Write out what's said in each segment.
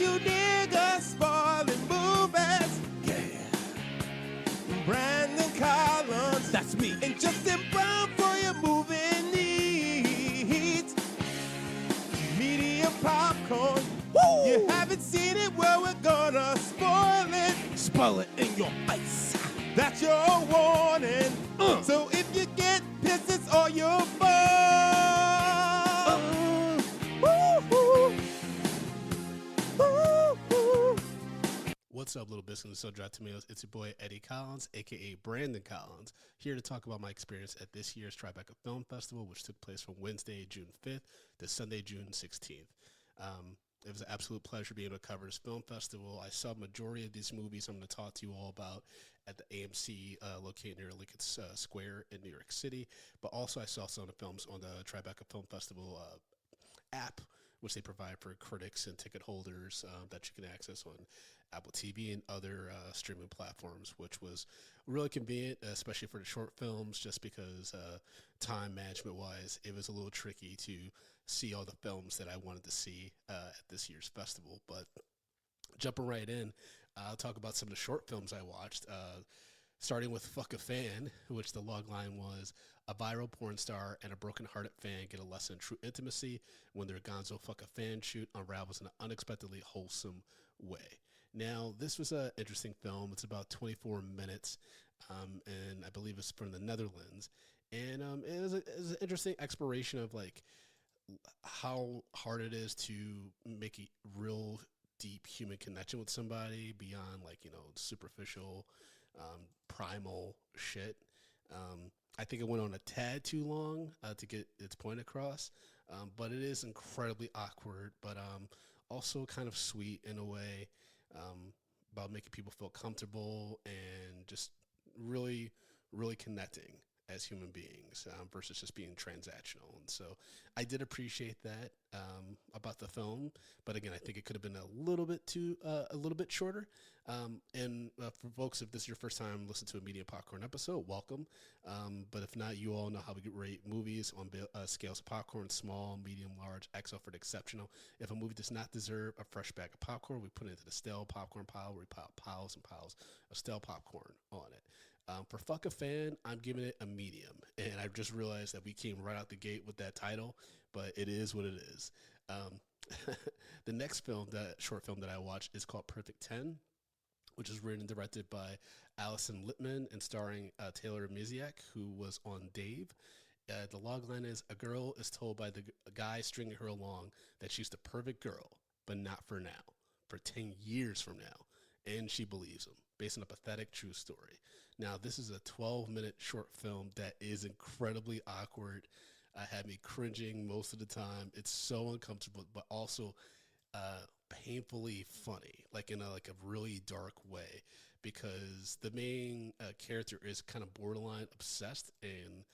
two niggas spoiling movies. Yeah. Brandon Collins, that's me. And Justin Brown for your movie needs. Medium popcorn. Woo! You haven't seen it, well, we're gonna spoil it. Spoil it in your face. That's your warning. So if you get pissed, it's all your fault. What's up, Little Biscuits and Sun-Dried Tomatoes? It's your boy Eddie Collins, aka Brandon Collins, here to talk about my experience at this year's Tribeca Film Festival, which took place from Wednesday, June 5th to Sunday, June 16th. It was an absolute pleasure being able to cover this film festival. I saw a majority of these movies I'm going to talk to you all about at the AMC located near Lincoln Square in New York City, but also I saw some of the films on the Tribeca Film Festival app, which they provide for critics and ticket holders that you can access on Apple TV and other streaming platforms, which was really convenient, especially for the short films, just because time management-wise, it was a little tricky to see all the films that I wanted to see at this year's festival. But jumping right in, I'll talk about some of the short films I watched, starting with Fuck a Fan, which the log line was, a viral porn star and a broken-hearted fan get a lesson in true intimacy when their gonzo Fuck a Fan shoot unravels in an unexpectedly wholesome way. Now, this was an interesting film. It's about 24 minutes, and I believe it's from the Netherlands. And it was an interesting exploration of, like, how hard it is to make a real deep human connection with somebody beyond, like, you know, superficial, primal shit. I think it went on a tad too long to get its point across, but it is incredibly awkward, but also kind of sweet in a way, about making people feel comfortable and just really, really connecting as human beings versus just being transactional. And so I did appreciate that about the film, but again, I think it could have been a little bit shorter. And for folks, if this is your first time listening to a Media Popcorn episode, welcome. But if not, you all know how we rate movies on scales of popcorn: small, medium, large, XL for the exceptional. If a movie does not deserve a fresh bag of popcorn, we put it into the stale popcorn pile, where we pile piles and piles of stale popcorn on it. For Fuck a Fan, I'm giving it a medium, and I just realized that we came right out the gate with that title, but it is what it is. The next short film that I watched is called Perfect 10, which is written and directed by Allison Littman and starring Taylor Misiak, who was on Dave. The logline is, a girl is told by the guy stringing her along that she's the perfect girl, but not for now, for 10 years from now, and she believes him, based on a pathetic true story. Now, this is a 12-minute short film that is incredibly awkward. Had me cringing most of the time. It's so uncomfortable, but also painfully funny, like in a really dark way, because the main character is kind of borderline obsessed and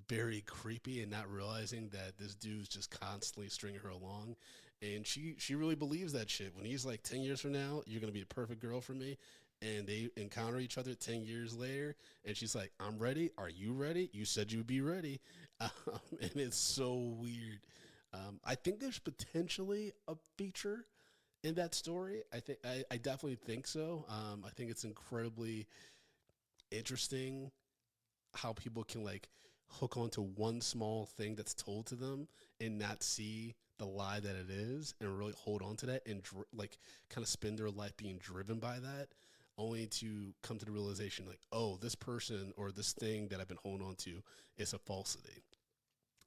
very creepy, and not realizing that this dude's just constantly stringing her along, and she really believes that shit. When he's like, 10 years from now, you're gonna be the perfect girl for me. And they encounter each other 10 years later, and she's like, I'm ready. Are you ready? You said you'd be ready. And it's so weird. I think there's potentially a feature in that story. I definitely think so. I think it's incredibly interesting how people can, like, hook onto one small thing that's told to them and not see the lie that it is, and really hold on to that and kind of spend their life being driven by that, only to come to the realization, like, oh, this person or this thing that I've been holding on to is a falsity.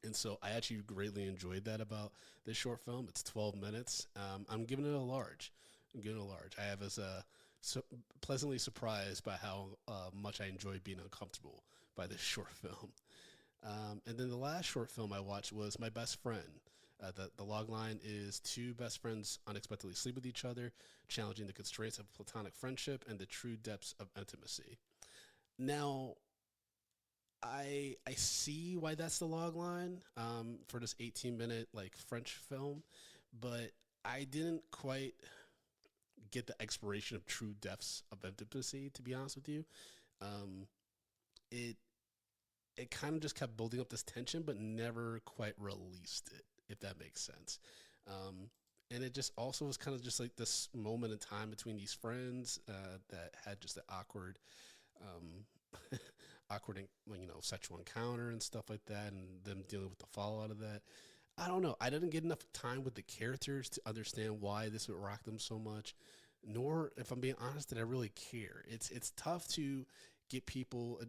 And so I actually greatly enjoyed that about this short film. It's 12 minutes. I'm giving it a large. I was pleasantly surprised by how much I enjoyed being uncomfortable by this short film. And then the last short film I watched was My Best Friend. The log line is, two best friends unexpectedly sleep with each other, challenging the constraints of platonic friendship and the true depths of intimacy. Now, I see why that's the log line for this 18-minute French film, but I didn't quite get the exploration of true depths of intimacy, to be honest with you. It kind of just kept building up this tension, but never quite released it, if that makes sense. And it just also was kind of just like this moment in time between these friends that had just an awkward, um, awkward, sexual encounter and stuff like that, and them dealing with the fallout of that. I don't know. I didn't get enough time with the characters to understand why this would rock them so much, nor, if I'm being honest, did I really care. It's tough to get people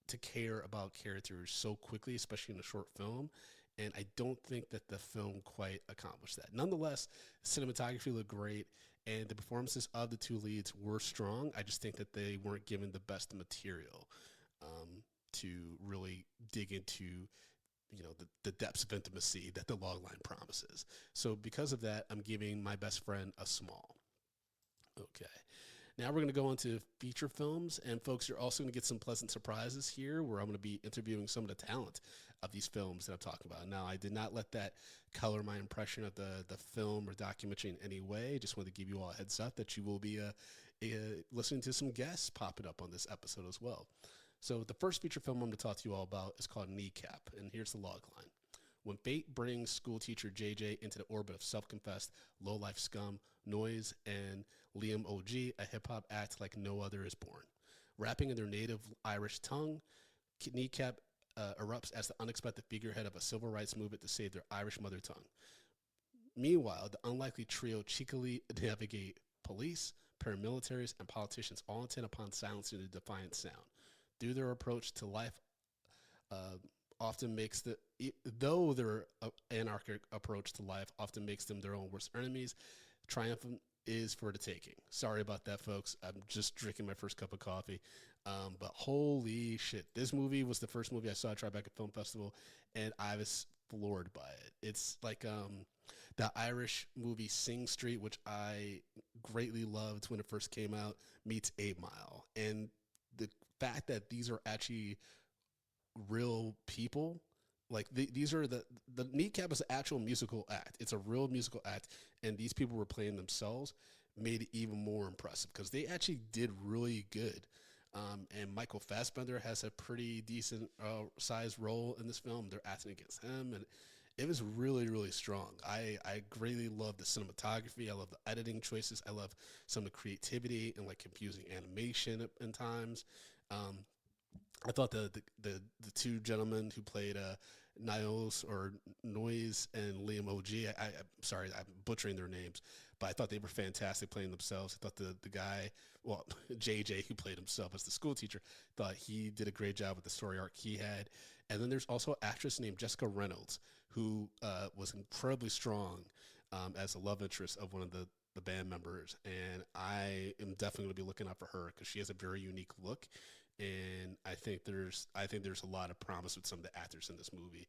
to care about characters so quickly, especially in a short film. And I don't think that the film quite accomplished that. Nonetheless, cinematography looked great, and the performances of the two leads were strong. I just think that they weren't given the best material to really dig into, the depths of intimacy that the logline promises. So because of that, I'm giving My Best Friend a small. Okay. Now we're going to go on to feature films, and folks, you're also going to get some pleasant surprises here where I'm going to be interviewing some of the talent of these films that I'm talking about. Now, I did not let that color my impression of the film or documentary in any way. Just wanted to give you all a heads up that you will be listening to some guests popping up on this episode as well. So the first feature film I'm going to talk to you all about is called Kneecap, and here's the log line. When fate brings schoolteacher JJ into the orbit of self-confessed low-life scum, Noise, and Liam OG, a hip-hop act like no other is born. Rapping in their native Irish tongue, Kneecap erupts as the unexpected figurehead of a civil rights movement to save their Irish mother tongue. Meanwhile, the unlikely trio cheekily navigate police, paramilitaries, and politicians, all intent upon silencing the defiant sound. Through their approach to life, often makes though their anarchic approach to life often makes them their own worst enemies, triumphant is for the taking. Sorry about that, folks. I'm just drinking my first cup of coffee. But holy shit, this movie was the first movie I saw at Tribeca Film Festival, and I was floored by it. It's like the Irish movie Sing Street, which I greatly loved when it first came out, meets 8 Mile. And the fact that these are actually real people, like these are the Kneecap is an actual musical act. It's a real musical act, and these people were playing themselves, made it even more impressive because they actually did really good. And Michael Fassbender has a pretty decent sized role in this film. They're acting against him, and it was really, really strong. I greatly love the cinematography. I love the editing choices. I love some of the creativity and like confusing animation at times. I thought the two gentlemen who played Niles or Noise and Liam OG, I'm sorry, I'm butchering their names, but I thought they were fantastic playing themselves. I thought the guy, well, JJ, who played himself as the school teacher, thought he did a great job with the story arc he had. And then there's also an actress named Jessica Reynolds, who was incredibly strong as a love interest of one of the band members. And I am definitely going to be looking out for her because she has a very unique look. And I think there's a lot of promise with some of the actors in this movie,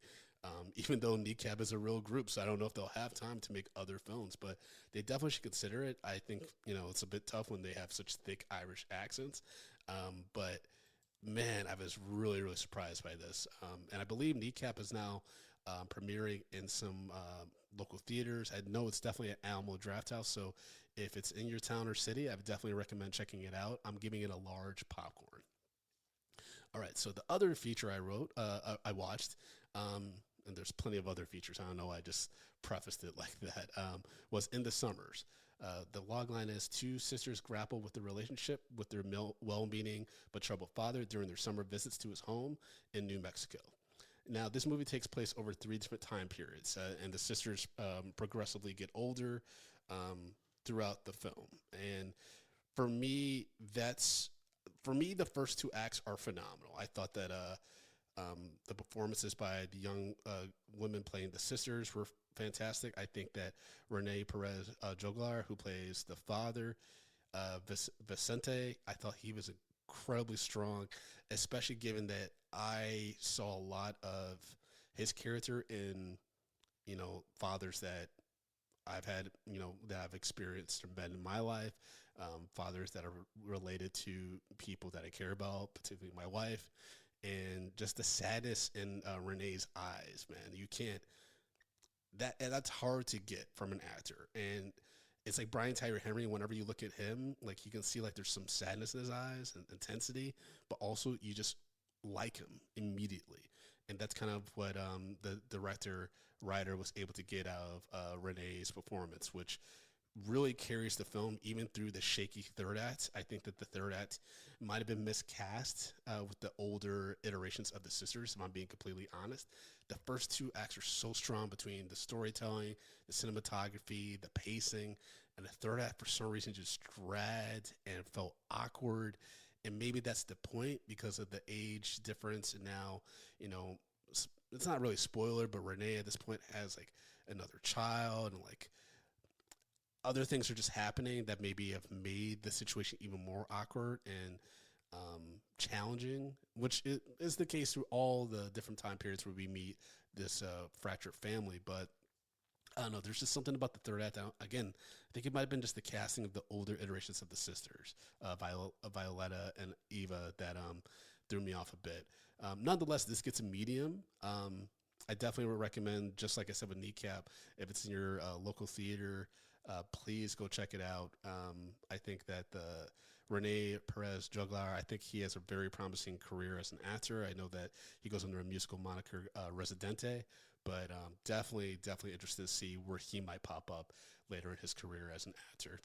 even though Kneecap is a real group, so I don't know if they'll have time to make other films, but they definitely should consider it. I think, it's a bit tough when they have such thick Irish accents, but man, I was really, really surprised by this. And I believe Kneecap is now premiering in some local theaters. I know it's definitely at Alamo Drafthouse, so if it's in your town or city, I would definitely recommend checking it out. I'm giving it a large popcorn. All right, so the other feature I watched, and there's plenty of other features. I don't know, I just prefaced it like that, was In the Summers. The logline is two sisters grapple with the relationship with their well-meaning but troubled father during their summer visits to his home in New Mexico. Now, this movie takes place over 3 different time periods, and the sisters progressively get older throughout the film. And for me, the first 2 acts are phenomenal. I thought that the performances by the young women playing the sisters were fantastic. I think that Rene Perez Joglar, who plays the father, Vicente, I thought he was incredibly strong, especially given that I saw a lot of his character in, fathers that I've had, that I've experienced or been in my life, fathers that are related to people that I care about, particularly my wife, and just the sadness in Renee's eyes, man. You can't, that's hard to get from an actor. And it's like Brian Tyree Henry, whenever you look at him, like you can see like there's some sadness in his eyes and intensity, but also you just like him immediately. and that's kind of what the director writer was able to get out of Renee's performance, which really carries the film even through the shaky third act. I think that the third act might have been miscast with the older iterations of the sisters, if I'm being completely honest. The first two acts are so strong between the storytelling, the cinematography, the pacing, and the third act for some reason just dragged and felt awkward. And maybe that's the point because of the age difference. And now, you know, it's not really a spoiler, but Renee at this point has like another child, and like other things are just happening that maybe have made the situation even more awkward and challenging, which is the case through all the different time periods where we meet this fractured family. But I don't know. There's just something about the third act. Again, I think it might have been just the casting of the older iterations of the sisters, Violetta and Eva, that threw me off a bit. Nonetheless, this gets a medium. I definitely would recommend, just like I said with Kneecap, if it's in your local theater, please go check it out. I think that the Rene Perez Juglar, I think he has a very promising career as an actor. I know that he goes under a musical moniker, Residente, but definitely interested to see where he might pop up later in his career as an actor.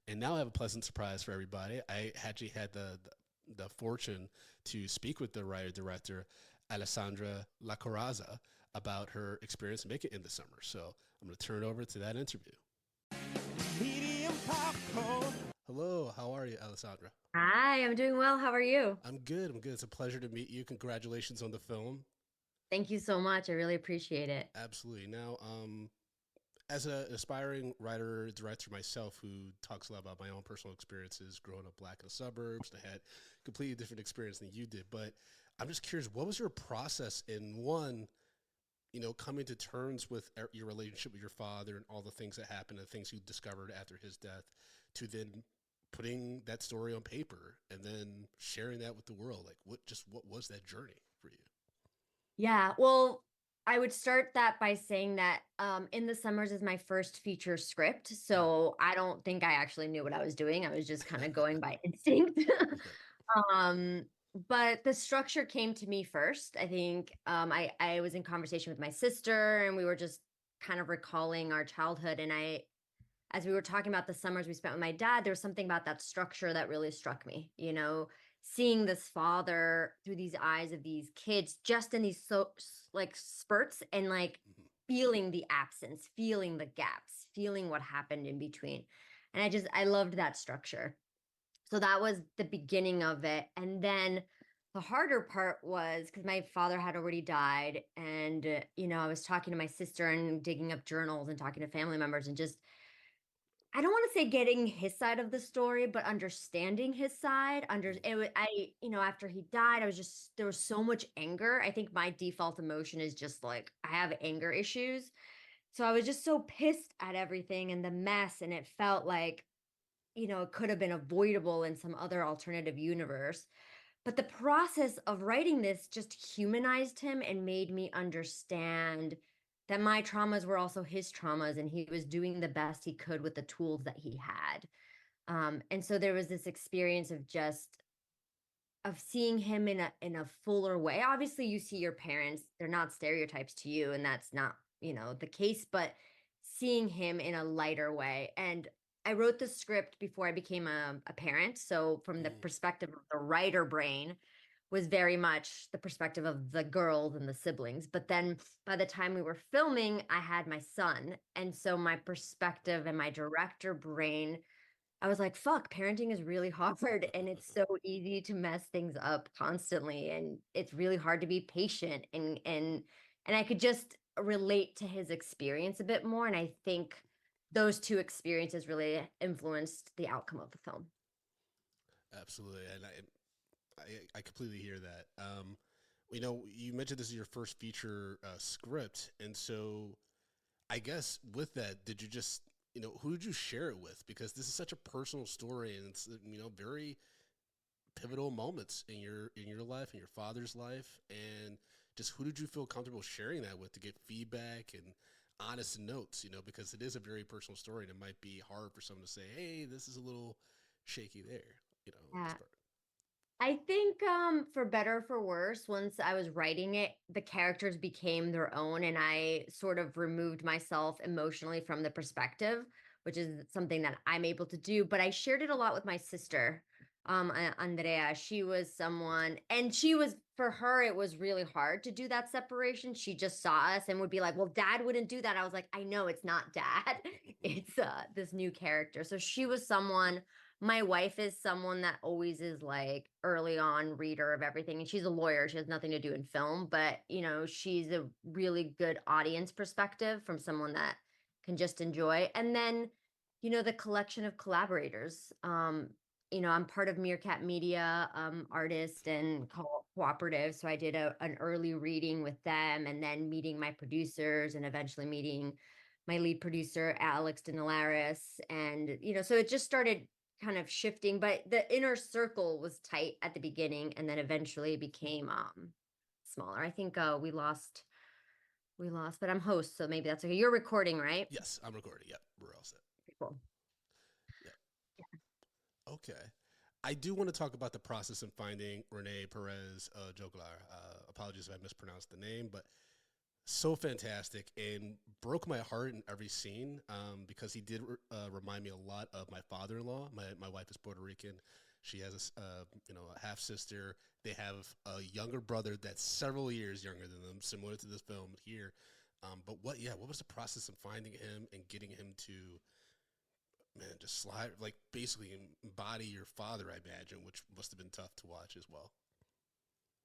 And now I have a pleasant surprise for everybody. I actually had the fortune to speak with the writer director Alessandra Lacorazza about her experience making In the Summer. So I'm going to turn it over to that interview. Medium popcorn. Hello, how are you, Alessandra? Hi, I'm doing well. How are you? I'm good. It's a pleasure to meet you. Congratulations on the film. Thank you so much. I really appreciate it. Absolutely. Now, as an aspiring writer director myself, who talks a lot about my own personal experiences growing up black in the suburbs, I had completely different experience than you did. But I'm just curious, what was your process in one, coming to terms with your relationship with your father and all the things that happened and the things you discovered after his death, to then putting that story on paper and then sharing that with the world? Like, what was that journey for you? Yeah, well, I would start that by saying that In the Summers is my first feature script. So I don't think I actually knew what I was doing. I was just kind of going by instinct. um, but the structure came to me first. I think I was in conversation with my sister, and we were just kind of recalling our childhood. And as we were talking about the summers we spent with my dad, there was something about that structure that really struck me, seeing this father through these eyes of these kids, just in these like spurts, and like feeling the absence, feeling the gaps, feeling what happened in between. And I loved that structure. So that was the beginning of it. And then the harder part was because my father had already died. And, I was talking to my sister and digging up journals and talking to family members, and just, I don't want to say getting his side of the story, but understanding his side. After he died, there was so much anger. I think my default emotion is just like, I have anger issues. So I was just so pissed at everything and the mess. And it felt like, it could have been avoidable in some other alternative universe. But the process of writing this just humanized him and made me understand that my traumas were also his traumas, and he was doing the best he could with the tools that he had. And so there was this experience of seeing him in a fuller way. Obviously, you see your parents, they're not stereotypes to you, and that's not, the case, but seeing him in a lighter way. And I wrote the script before I became a parent. So from the perspective of the writer brain, was very much the perspective of the girls and the siblings. But then by the time we were filming, I had my son. And so my perspective and my director brain, I was like, fuck, parenting is really hard, and it's so easy to mess things up constantly. And it's really hard to be patient, and I could just relate to his experience a bit more. And I think those two experiences really influenced the outcome of the film. Absolutely. And I completely hear that. You mentioned this is your first feature script. And so I guess with that, did you just, who did you share it with? Because this is such a personal story, and it's, very pivotal moments in your life and your father's life. And just who did you feel comfortable sharing that with to get feedback and honest notes, because it is a very personal story, and it might be hard for someone to say, hey, this is a little shaky there, Yeah. I think for better or for worse, once I was writing it, the characters became their own and I sort of removed myself emotionally from the perspective, which is something that I'm able to do. But I shared it a lot with my sister, Andrea. She was someone, and she was, for her, it was really hard to do that separation. She just saw us and would be like, well, dad wouldn't do that. I was like, I know it's not dad. It's this new character. So she was someone. My wife is someone that always is like early on reader of everything, and she's a lawyer. She has nothing to do in film, but she's a really good audience perspective from someone that can just enjoy. And then, the collection of collaborators. I'm part of Meerkat Media, artist and cooperative. So I did an early reading with them, and then meeting my producers, and eventually meeting my lead producer, Alex Denelaris. And, so it just started kind of shifting, but the inner circle was tight at the beginning and then eventually became smaller. I think we lost, but I'm host, so maybe that's okay. You're recording, right? Yes, I'm recording. Yep, we're all set. Cool. Yep. Okay. I do want to talk about the process in finding Rene Perez Joglar. Apologies if I mispronounced the name, but so fantastic and broke my heart in every scene because he did remind me a lot of my father-in-law. My wife is Puerto Rican. She has a half sister. They have a younger brother that's several years younger than them, similar to this film here. But what was the process of finding him and getting him to, man, just slide, like basically embody your father, I imagine, which must have been tough to watch as well.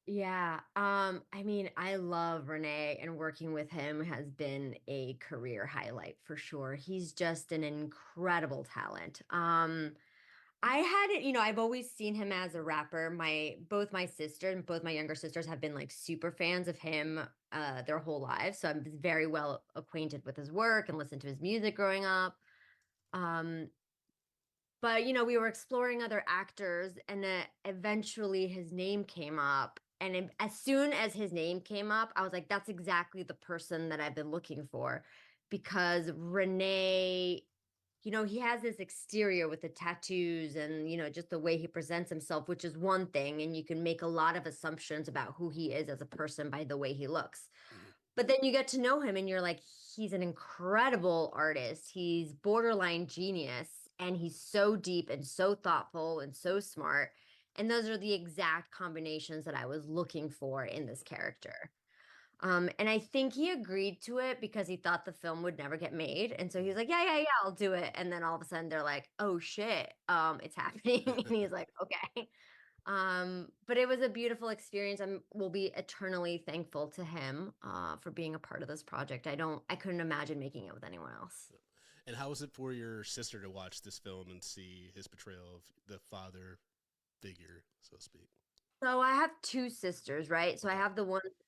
Yeah. I mean, I love Renee, and working with him has been a career highlight for sure. He's just an incredible talent. I had it, I've always seen him as a rapper. Both my sister and both my younger sisters have been like super fans of him their whole lives. So I'm very well acquainted with his work and listened to his music growing up. Um, but we were exploring other actors, and then eventually his name came up. And as soon as his name came up, I was like, that's exactly the person that I've been looking for, because Renee, he has this exterior with the tattoos and, just the way he presents himself, which is one thing. And you can make a lot of assumptions about who he is as a person by the way he looks. Mhm. But then you get to know him and you're like, he's an incredible artist. He's borderline genius, and he's so deep and so thoughtful and so smart. And those are the exact combinations that I was looking for in this character. And I think he agreed to it because he thought the film would never get made. And so he was like, yeah, yeah, yeah, I'll do it. And then all of a sudden they're like, oh shit, it's happening. And he's like, okay. But it was a beautiful experience. Will be eternally thankful to him for being a part of this project. I couldn't imagine making it with anyone else. And how was it for your sister to watch this film and see his portrayal of the father figure, so to speak? So I have two sisters, right? So I Okay. have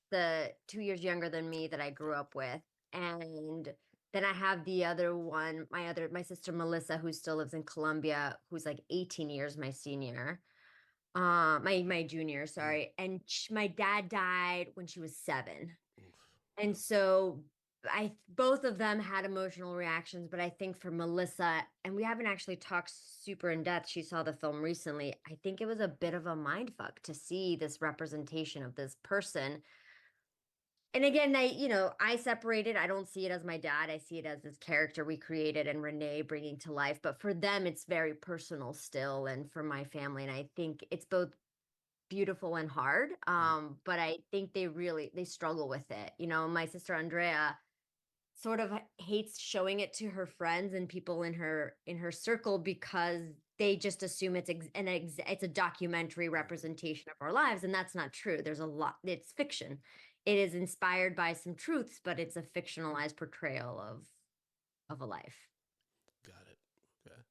the 2 years younger than me that I grew up with. And then I have the other one, my sister Melissa, who still lives in Colombia, who's like 18 years my senior. My junior, Mm. sorry. And my dad died when she was 7. Oof. And so I both of them had emotional reactions, but I think for Melissa, and we haven't actually talked super in depth, she saw the film recently. I think it was a bit of a mind fuck to see this representation of this person. And again, I separated. I don't see it as my dad. I see it as this character we created and Renee bringing to life. But for them, it's very personal still, and for my family. And I think it's both beautiful and hard. Mm. But I think they struggle with it. My sister Andrea sort of hates showing it to her friends and people in her circle, because they just assume it's a documentary representation of our lives, and that's not true. There's a lot. It's fiction. It is inspired by some truths, but it's a fictionalized portrayal of a life. Got it. Okay.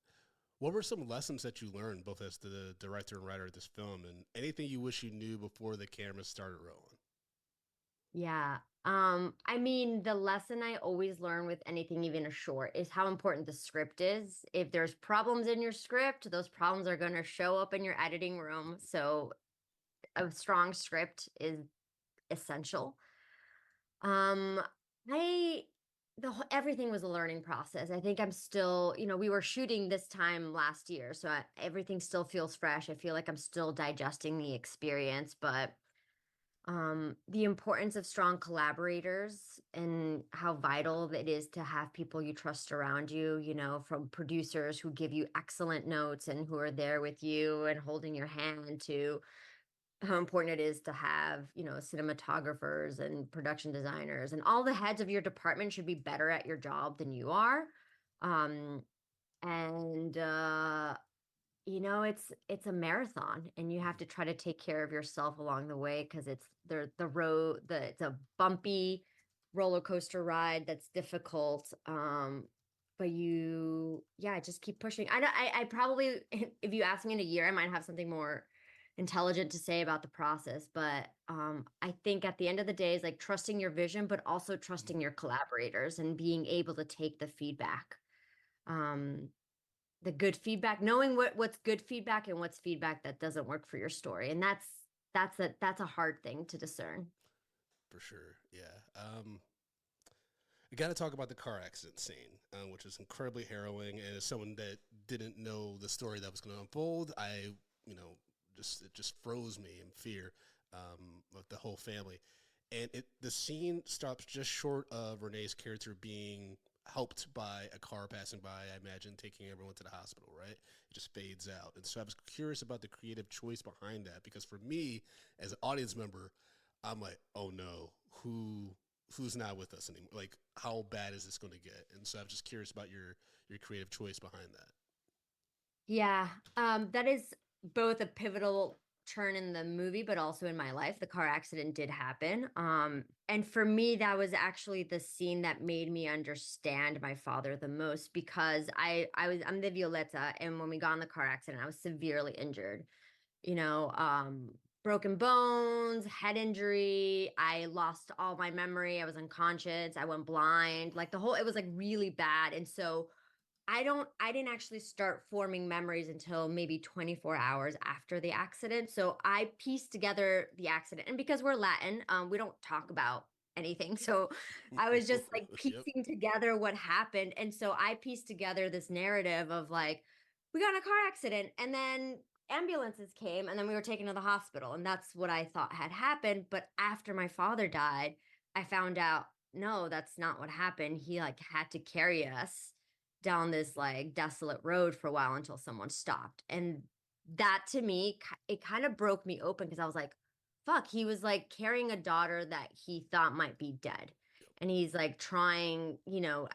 What were some lessons that you learned, both as the director and writer of this film, and anything you wish you knew before the camera started rolling? Yeah. I mean, the lesson I always learn with anything, even a short, is how important the script is. If there's problems in your script, those problems are going to show up in your editing room. So a strong script is essential. Um, I everything was a learning process. I think I'm still, we were shooting this time last year, so everything still feels fresh. I feel like I'm still digesting the experience, but the importance of strong collaborators and how vital it is to have people you trust around you, from producers who give you excellent notes and who are there with you and holding your hand, to how important it is to have, cinematographers and production designers, and all the heads of your department should be better at your job than you are. Um, and it's a marathon, and you have to try to take care of yourself along the way, because it's a bumpy roller coaster ride that's difficult. But just keep pushing. I probably, if you ask me in a year, I might have something more intelligent to say about the process. But I think at the end of the day is like trusting your vision, but also trusting your collaborators and being able to take the feedback. The good feedback, knowing what's good feedback and what's feedback that doesn't work for your story. And that's a hard thing to discern. For sure. Yeah. I got to talk about the car accident scene, which is incredibly harrowing. And as someone that didn't know the story that was going to unfold, it just froze me in fear, with the whole family. And the scene stops just short of Renee's character being helped by a car passing by, I imagine, taking everyone to the hospital, right? It just fades out. And so I was curious about the creative choice behind that, because for me, as an audience member, I'm like, oh no, who's not with us anymore? Like, how bad is this going to get? And so I'm just curious about your creative choice behind that. Yeah, that is both a pivotal turn in the movie, but also in my life. The car accident did happen. And for me, that was actually the scene that made me understand my father the most, because I'm the Violetta, and when we got in the car accident, I was severely injured. You know, broken bones, head injury. I lost all my memory. I was unconscious. I went blind. Like it was like really bad. And so I didn't actually start forming memories until maybe 24 hours after the accident. So I pieced together the accident. And because we're Latin, we don't talk about anything. So I was just like Yep. piecing together what happened. And so I pieced together this narrative of like, we got in a car accident, and then ambulances came, and then we were taken to the hospital. And that's what I thought had happened. But after my father died, I found out, no, that's not what happened. He like had to carry us down this like desolate road for a while until someone stopped. And that to me, it kind of broke me open, because I was like, fuck, he was like carrying a daughter that he thought might be dead. And he's like trying,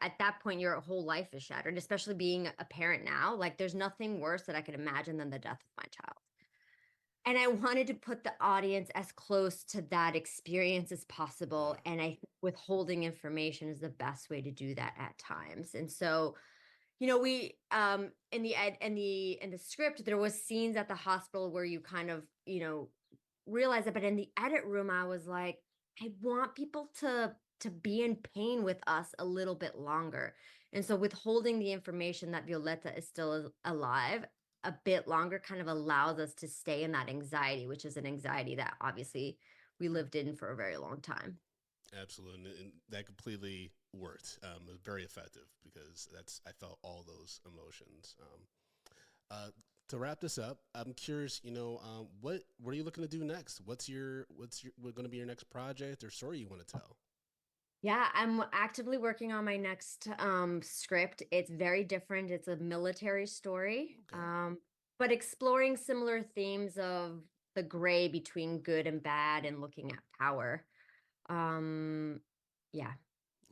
at that point, your whole life is shattered, especially being a parent now. Like, there's nothing worse that I could imagine than the death of my child. And I wanted to put the audience as close to that experience as possible. And withholding information is the best way to do that at times. And so, we in the script, there was scenes at the hospital where you kind of, realize it. But in the edit room, I was like, I want people to be in pain with us a little bit longer. And so withholding the information that Violetta is still alive a bit longer kind of allows us to stay in that anxiety, which is an anxiety that obviously we lived in for a very long time. Absolutely. And that completely worked. It was very effective, because I felt all those emotions. To wrap this up, I'm curious, what are you looking to do next? What's going to be your next project or story you want to tell? Yeah, I'm actively working on my next script. It's very different. It's a military story, Okay. but exploring similar themes of the gray between good and bad and looking at power. Um, yeah.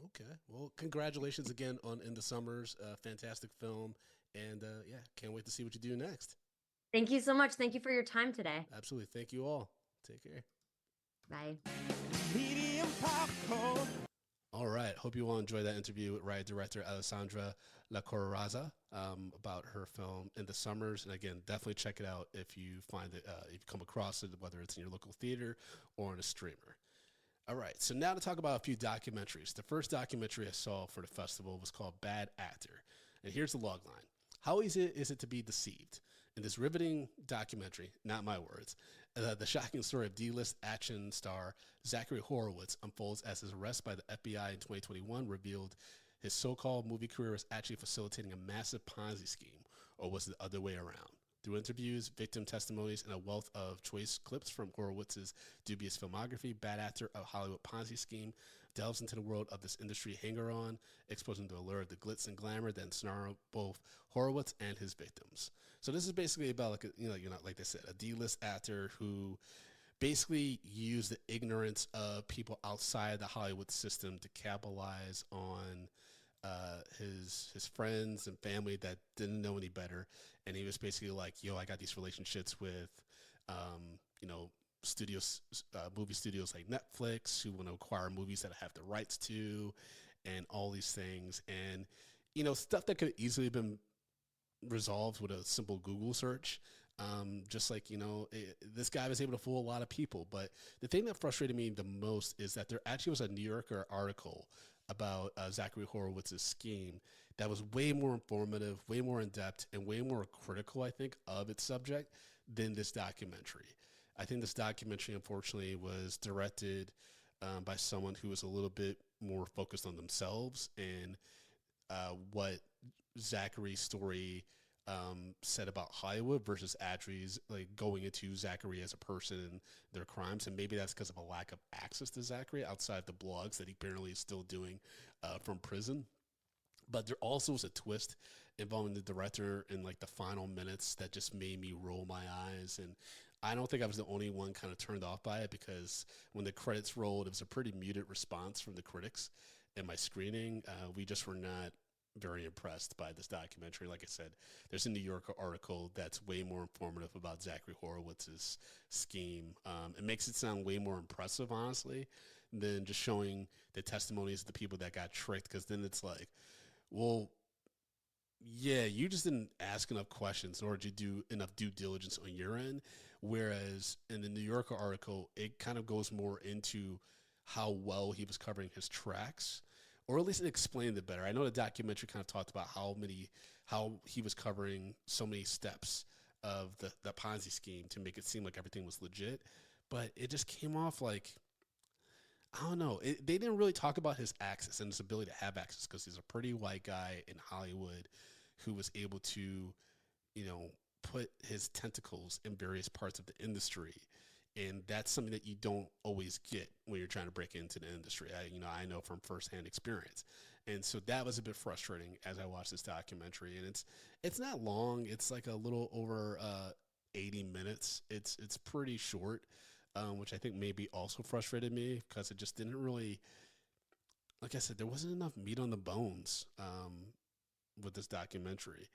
Okay. Well, congratulations again on In the Summers, fantastic film, and yeah, can't wait to see what you do next. Thank you so much. Thank you for your time today. Absolutely. Thank you all. Take care. Bye. Medium popcorn. All right. Hope you all enjoyed that interview with writer director Alessandra Lacorazza, about her film In the Summers. And again, definitely check it out if you find it, if you come across it, whether it's in your local theater or on a streamer. All right. So now to talk about a few documentaries. The first documentary I saw for the festival was called Bad Actor. And here's the log line. How easy is it to be deceived? In this riveting documentary, not my words, the shocking story of D-list action star Zachary Horowitz unfolds as his arrest by the FBI in 2021 revealed his so-called movie career was actually facilitating a massive Ponzi scheme, or was it the other way around? Through interviews, victim testimonies, and a wealth of choice clips from Horowitz's dubious filmography, Bad Actor, a Hollywood Ponzi Scheme delves into the world of this industry hanger-on, exposing the allure of the glitz and glamour that ensnare both Horowitz and his victims. So this is basically about, like, like they said, a D-list actor who basically used the ignorance of people outside the Hollywood system to capitalize on his friends and family that didn't know any better. And he was basically like, yo, I got these relationships with, studios, movie studios like Netflix, who want to acquire movies that I have the rights to, and all these things. And, stuff that could easily have been resolved with a simple Google search. Just like, this guy was able to fool a lot of people. But the thing that frustrated me the most is that there actually was a New Yorker article about Zachary Horowitz's scheme that was way more informative, way more in-depth, and way more critical, I think, of its subject than this documentary. I think this documentary, unfortunately, was directed by someone who was a little bit more focused on themselves and what Zachary's story said about Hollywood versus actually like going into Zachary as a person and their crimes. And maybe that's because of a lack of access to Zachary outside the blogs that he apparently is still doing from prison. But there also was a twist involving the director in like the final minutes that just made me roll my eyes. And I don't think I was the only one kind of turned off by it, because when the credits rolled, it was a pretty muted response from the critics in my screening. We just were not very impressed by this documentary. Like I said, there's a New Yorker article that's way more informative about Zachary Horowitz's scheme. It makes it sound way more impressive, honestly, than just showing the testimonies of the people that got tricked, because then it's like, well, yeah, you just didn't ask enough questions nor did you do enough due diligence on your end. Whereas in the New Yorker article, it kind of goes more into how well he was covering his tracks, or at least it explained it better. I know the documentary kind of talked about how he was covering so many steps of the Ponzi scheme to make it seem like everything was legit, but it just came off like, I don't know. They didn't really talk about his access and his ability to have access, because he's a pretty white guy in Hollywood who was able to, put his tentacles in various parts of the industry. And that's something that you don't always get when you're trying to break into the industry. I know from firsthand experience. And so that was a bit frustrating as I watched this documentary. And it's not long. It's like a little over 80 minutes. It's pretty short, which I think maybe also frustrated me, because it just didn't really, like I said, there wasn't enough meat on the bones with this documentary.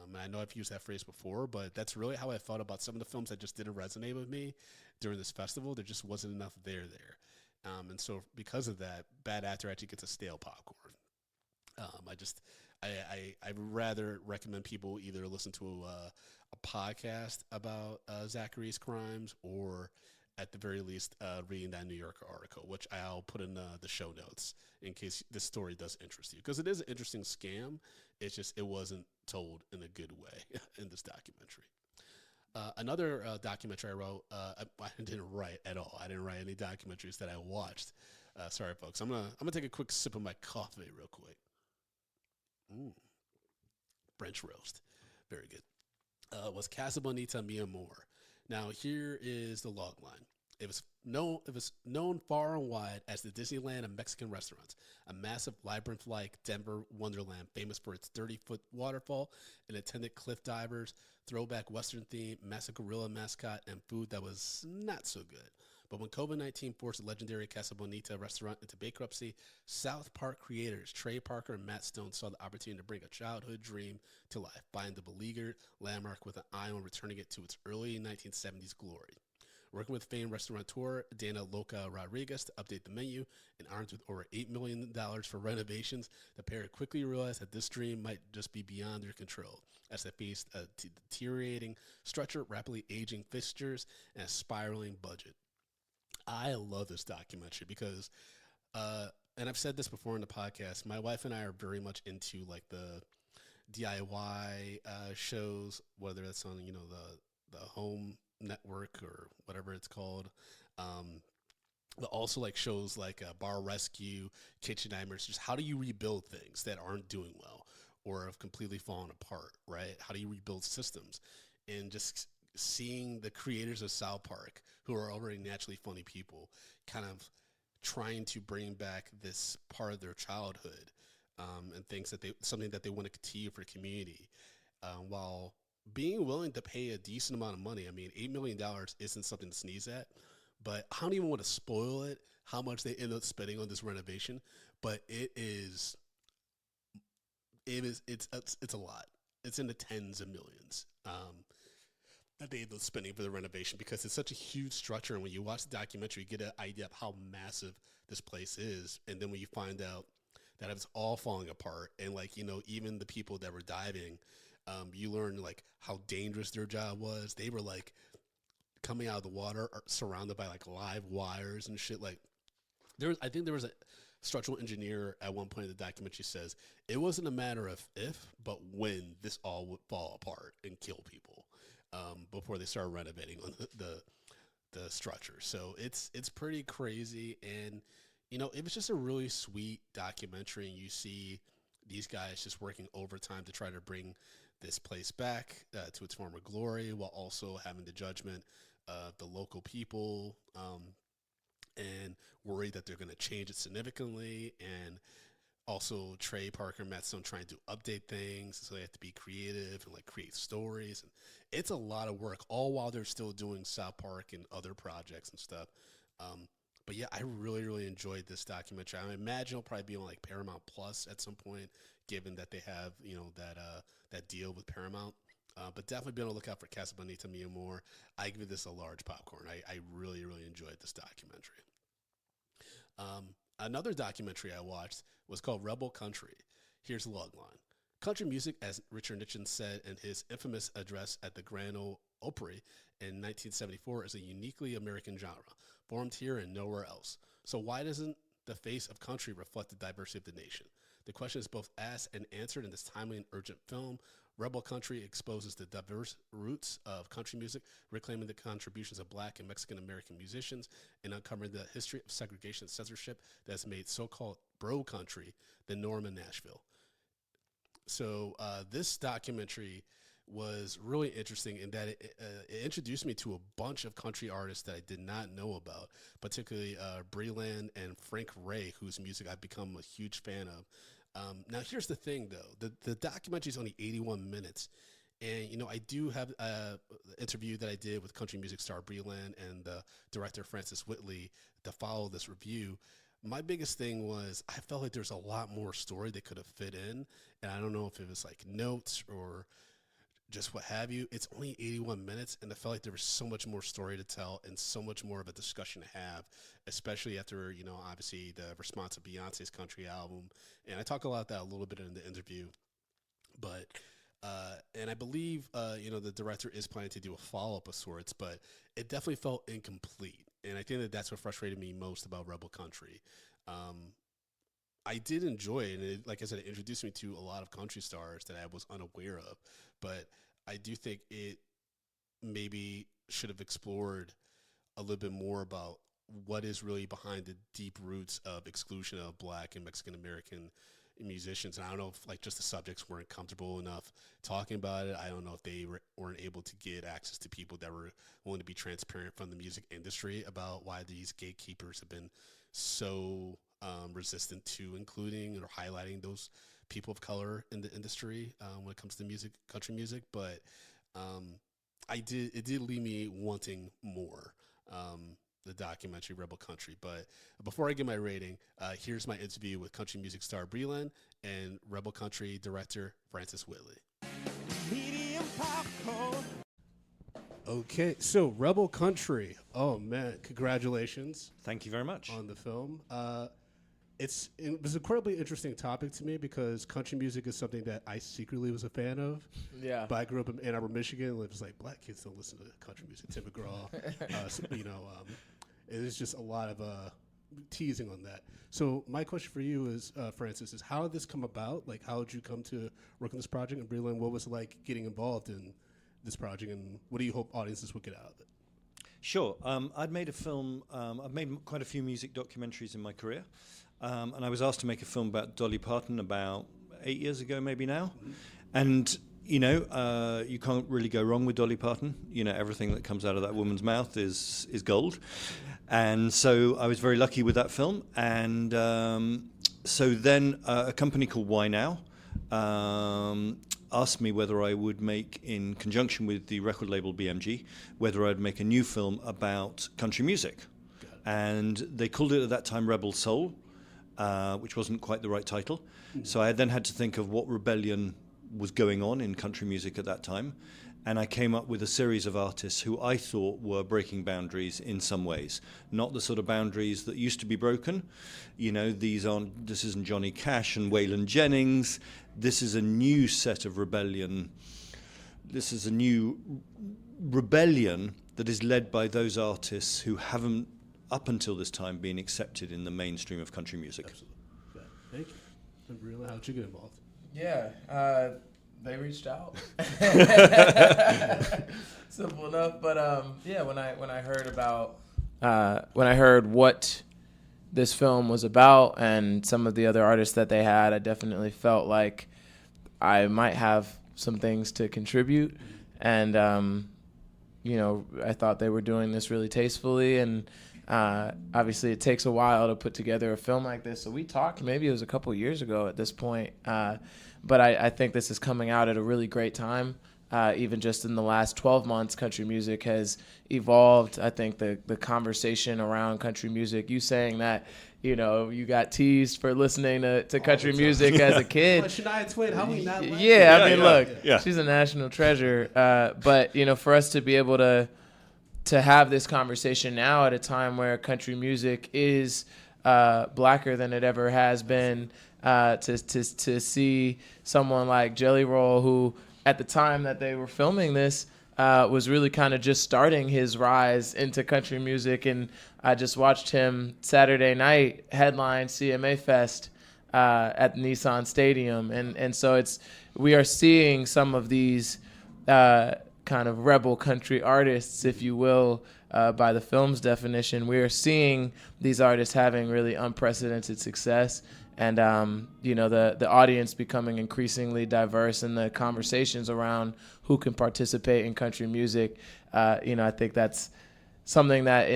And I know I've used that phrase before, but that's really how I felt about some of the films that just didn't resonate with me during this festival. There just wasn't enough there. And so because of that, Bad Actor actually gets a stale popcorn. I'd rather recommend people either listen to a podcast about Zachary's crimes, or at the very least reading that New Yorker article, which I'll put in the show notes in case this story does interest you, because it is an interesting scam. It's just it wasn't told in a good way in this documentary. Another documentary I wrote, I didn't write at all. I didn't write any documentaries that I watched. Sorry, folks. I'm gonna take a quick sip of my coffee real quick. French roast, very good. Was Casa Bonita Mi Amor. Now here is the log line. It was known far and wide as the Disneyland of Mexican restaurants, a massive labyrinth-like Denver wonderland famous for its 30-foot waterfall and attendant cliff divers, throwback Western theme, massive gorilla mascot, and food that was not so good. But when COVID-19 forced the legendary Casa Bonita restaurant into bankruptcy, South Park creators Trey Parker and Matt Stone saw the opportunity to bring a childhood dream to life, buying the beleaguered landmark with an eye on returning it to its early 1970s glory. Working with famed restaurateur Dana Loca Rodriguez to update the menu, and armed with over $8 million for renovations, the pair quickly realized that this dream might just be beyond their control, as they faced a deteriorating structure, rapidly aging fixtures, and a spiraling budget. I love this documentary because, and I've said this before in the podcast, my wife and I are very much into like the DIY shows, whether that's on the home network or whatever it's called. But also like shows like Bar Rescue, Kitchen Nightmares. Just how do you rebuild things that aren't doing well or have completely fallen apart, right? How do you rebuild systems? And just seeing the creators of South Park, who are already naturally funny people, kind of trying to bring back this part of their childhood and things that something that they want to continue for the community, while being willing to pay a decent amount of money. I mean, $8 million isn't something to sneeze at, but I don't even want to spoil it, how much they end up spending on this renovation, but it's a lot. It's in the tens of millions that they end up spending for the renovation, because it's such a huge structure. And when you watch the documentary, you get an idea of how massive this place is. And then when you find out that it's all falling apart, and like, even the people that were diving, you learn like how dangerous their job was. They were like coming out of the water surrounded by like live wires and shit. Like I think there was a structural engineer at one point in the documentary says it wasn't a matter of if, but when this all would fall apart and kill people before they started renovating on the structure. So it's pretty crazy. And, it was just a really sweet documentary. And you see these guys just working overtime to try to bring this place back to its former glory, while also having the judgment of the local people, and worried that they're going to change it significantly. And also Trey Parker and Matt Stone trying to update things, so they have to be creative and like create stories. And it's a lot of work, all while they're still doing South Park and other projects and stuff. But yeah, I really, really enjoyed this documentary. I imagine it'll probably be on like Paramount Plus at some point, given that they have, that deal with Paramount. But definitely be on the lookout for Casa Bonita Mia More. I give this a large popcorn. I really, really enjoyed this documentary. Another documentary I watched was called Rebel Country. Here's the log line. Country music, as Richard Nixon said in his infamous address at the Grand Ole Opry in 1974, is a uniquely American genre, formed here and nowhere else. So why doesn't the face of country reflect the diversity of the nation? The question is both asked and answered in this timely and urgent film. Rebel Country exposes the diverse roots of country music, reclaiming the contributions of Black and Mexican American musicians, and uncovering the history of segregation and censorship that has made so-called bro country the norm in Nashville. So this documentary was really interesting in that it introduced me to a bunch of country artists that I did not know about, particularly Breland and Frank Ray, whose music I've become a huge fan of. Now, here's the thing, though. The documentary is only 81 minutes. And, I do have an interview that I did with country music star Breland and the director Francis Whately to follow this review. My biggest thing was I felt like there's a lot more story that could have fit in. And I don't know if it was like notes or just what have you. It's only 81 minutes, and I felt like there was so much more story to tell and so much more of a discussion to have, especially after, obviously the response of Beyonce's country album. And I talk about that a little bit in the interview. But, and I believe, the director is planning to do a follow-up of sorts, but it definitely felt incomplete. And I think that that's what frustrated me most about Rebel Country. I did enjoy it, and it, like I said, it introduced me to a lot of country stars that I was unaware of. But I do think it maybe should have explored a little bit more about what is really behind the deep roots of exclusion of Black and Mexican American musicians. And I don't know if like just the subjects weren't comfortable enough talking about it. I don't know if they weren't able to get access to people that were willing to be transparent from the music industry about why these gatekeepers have been so resistant to including or highlighting those people of color in the industry when it comes to music, country music. But it did leave me wanting more, the documentary Rebel Country. But before I give my rating, here's my interview with country music star Breland and Rebel Country director Francis Whately. Medium popcorn. Okay, so Rebel Country. Oh man, congratulations. Thank you very much. On the film. It was an incredibly interesting topic to me because country music is something that I secretly was a fan of. Yeah. But I grew up in Ann Arbor, Michigan, and it was like black kids don't listen to country music. Tim McGraw, it was just a lot of teasing on that. So my question for you is, Francis, is how did this come about? Like, how did you come to work on this project? And Breland, what was it like getting involved in this project, and what do you hope audiences would get out of it? Sure. I'd made a film. I've made quite a few music documentaries in my career, and I was asked to make a film about Dolly Parton about 8 years ago, maybe now. Mm-hmm. And you can't really go wrong with Dolly Parton. Everything that comes out of that woman's mouth is gold. And so I was very lucky with that film. And so then a company called Why Now asked me whether I would make, in conjunction with the record label BMG, whether I'd make a new film about country music. And they called it at that time Rebel Soul, which wasn't quite the right title. Mm-hmm. So I then had to think of what rebellion was going on in country music at that time, and I came up with a series of artists who I thought were breaking boundaries in some ways, not the sort of boundaries that used to be broken. This isn't Johnny Cash and Waylon Jennings. This is a new set of rebellion. This is a new rebellion that is led by those artists who haven't, up until this time, been accepted in the mainstream of country music. Absolutely. Yeah. Thank you. And Breland, how'd you get involved? Yeah, they reached out. Simple enough, but when I heard what this film was about and some of the other artists that they had, I definitely felt like I might have some things to contribute, and I thought they were doing this really tastefully, and obviously it takes a while to put together a film like this. So we talked, maybe it was a couple years ago at this point, but I think this is coming out at a really great time. Even just in the last 12 months, country music has evolved. I think the conversation around country music, you saying that, you got teased for listening to country music as a kid. Shania Twain, how we not like look, she's a national treasure. But, for us to be able to have this conversation now at a time where country music is blacker than it ever has been, to see someone like Jelly Roll, who at the time that they were filming this was really kind of just starting his rise into country music, and I just watched him Saturday night headline CMA Fest at Nissan Stadium, and so we are seeing some of these kind of rebel country artists, if you will, by the film's definition. We are seeing these artists having really unprecedented success, and the audience becoming increasingly diverse, and the conversations around who can participate in country music. I think that's something that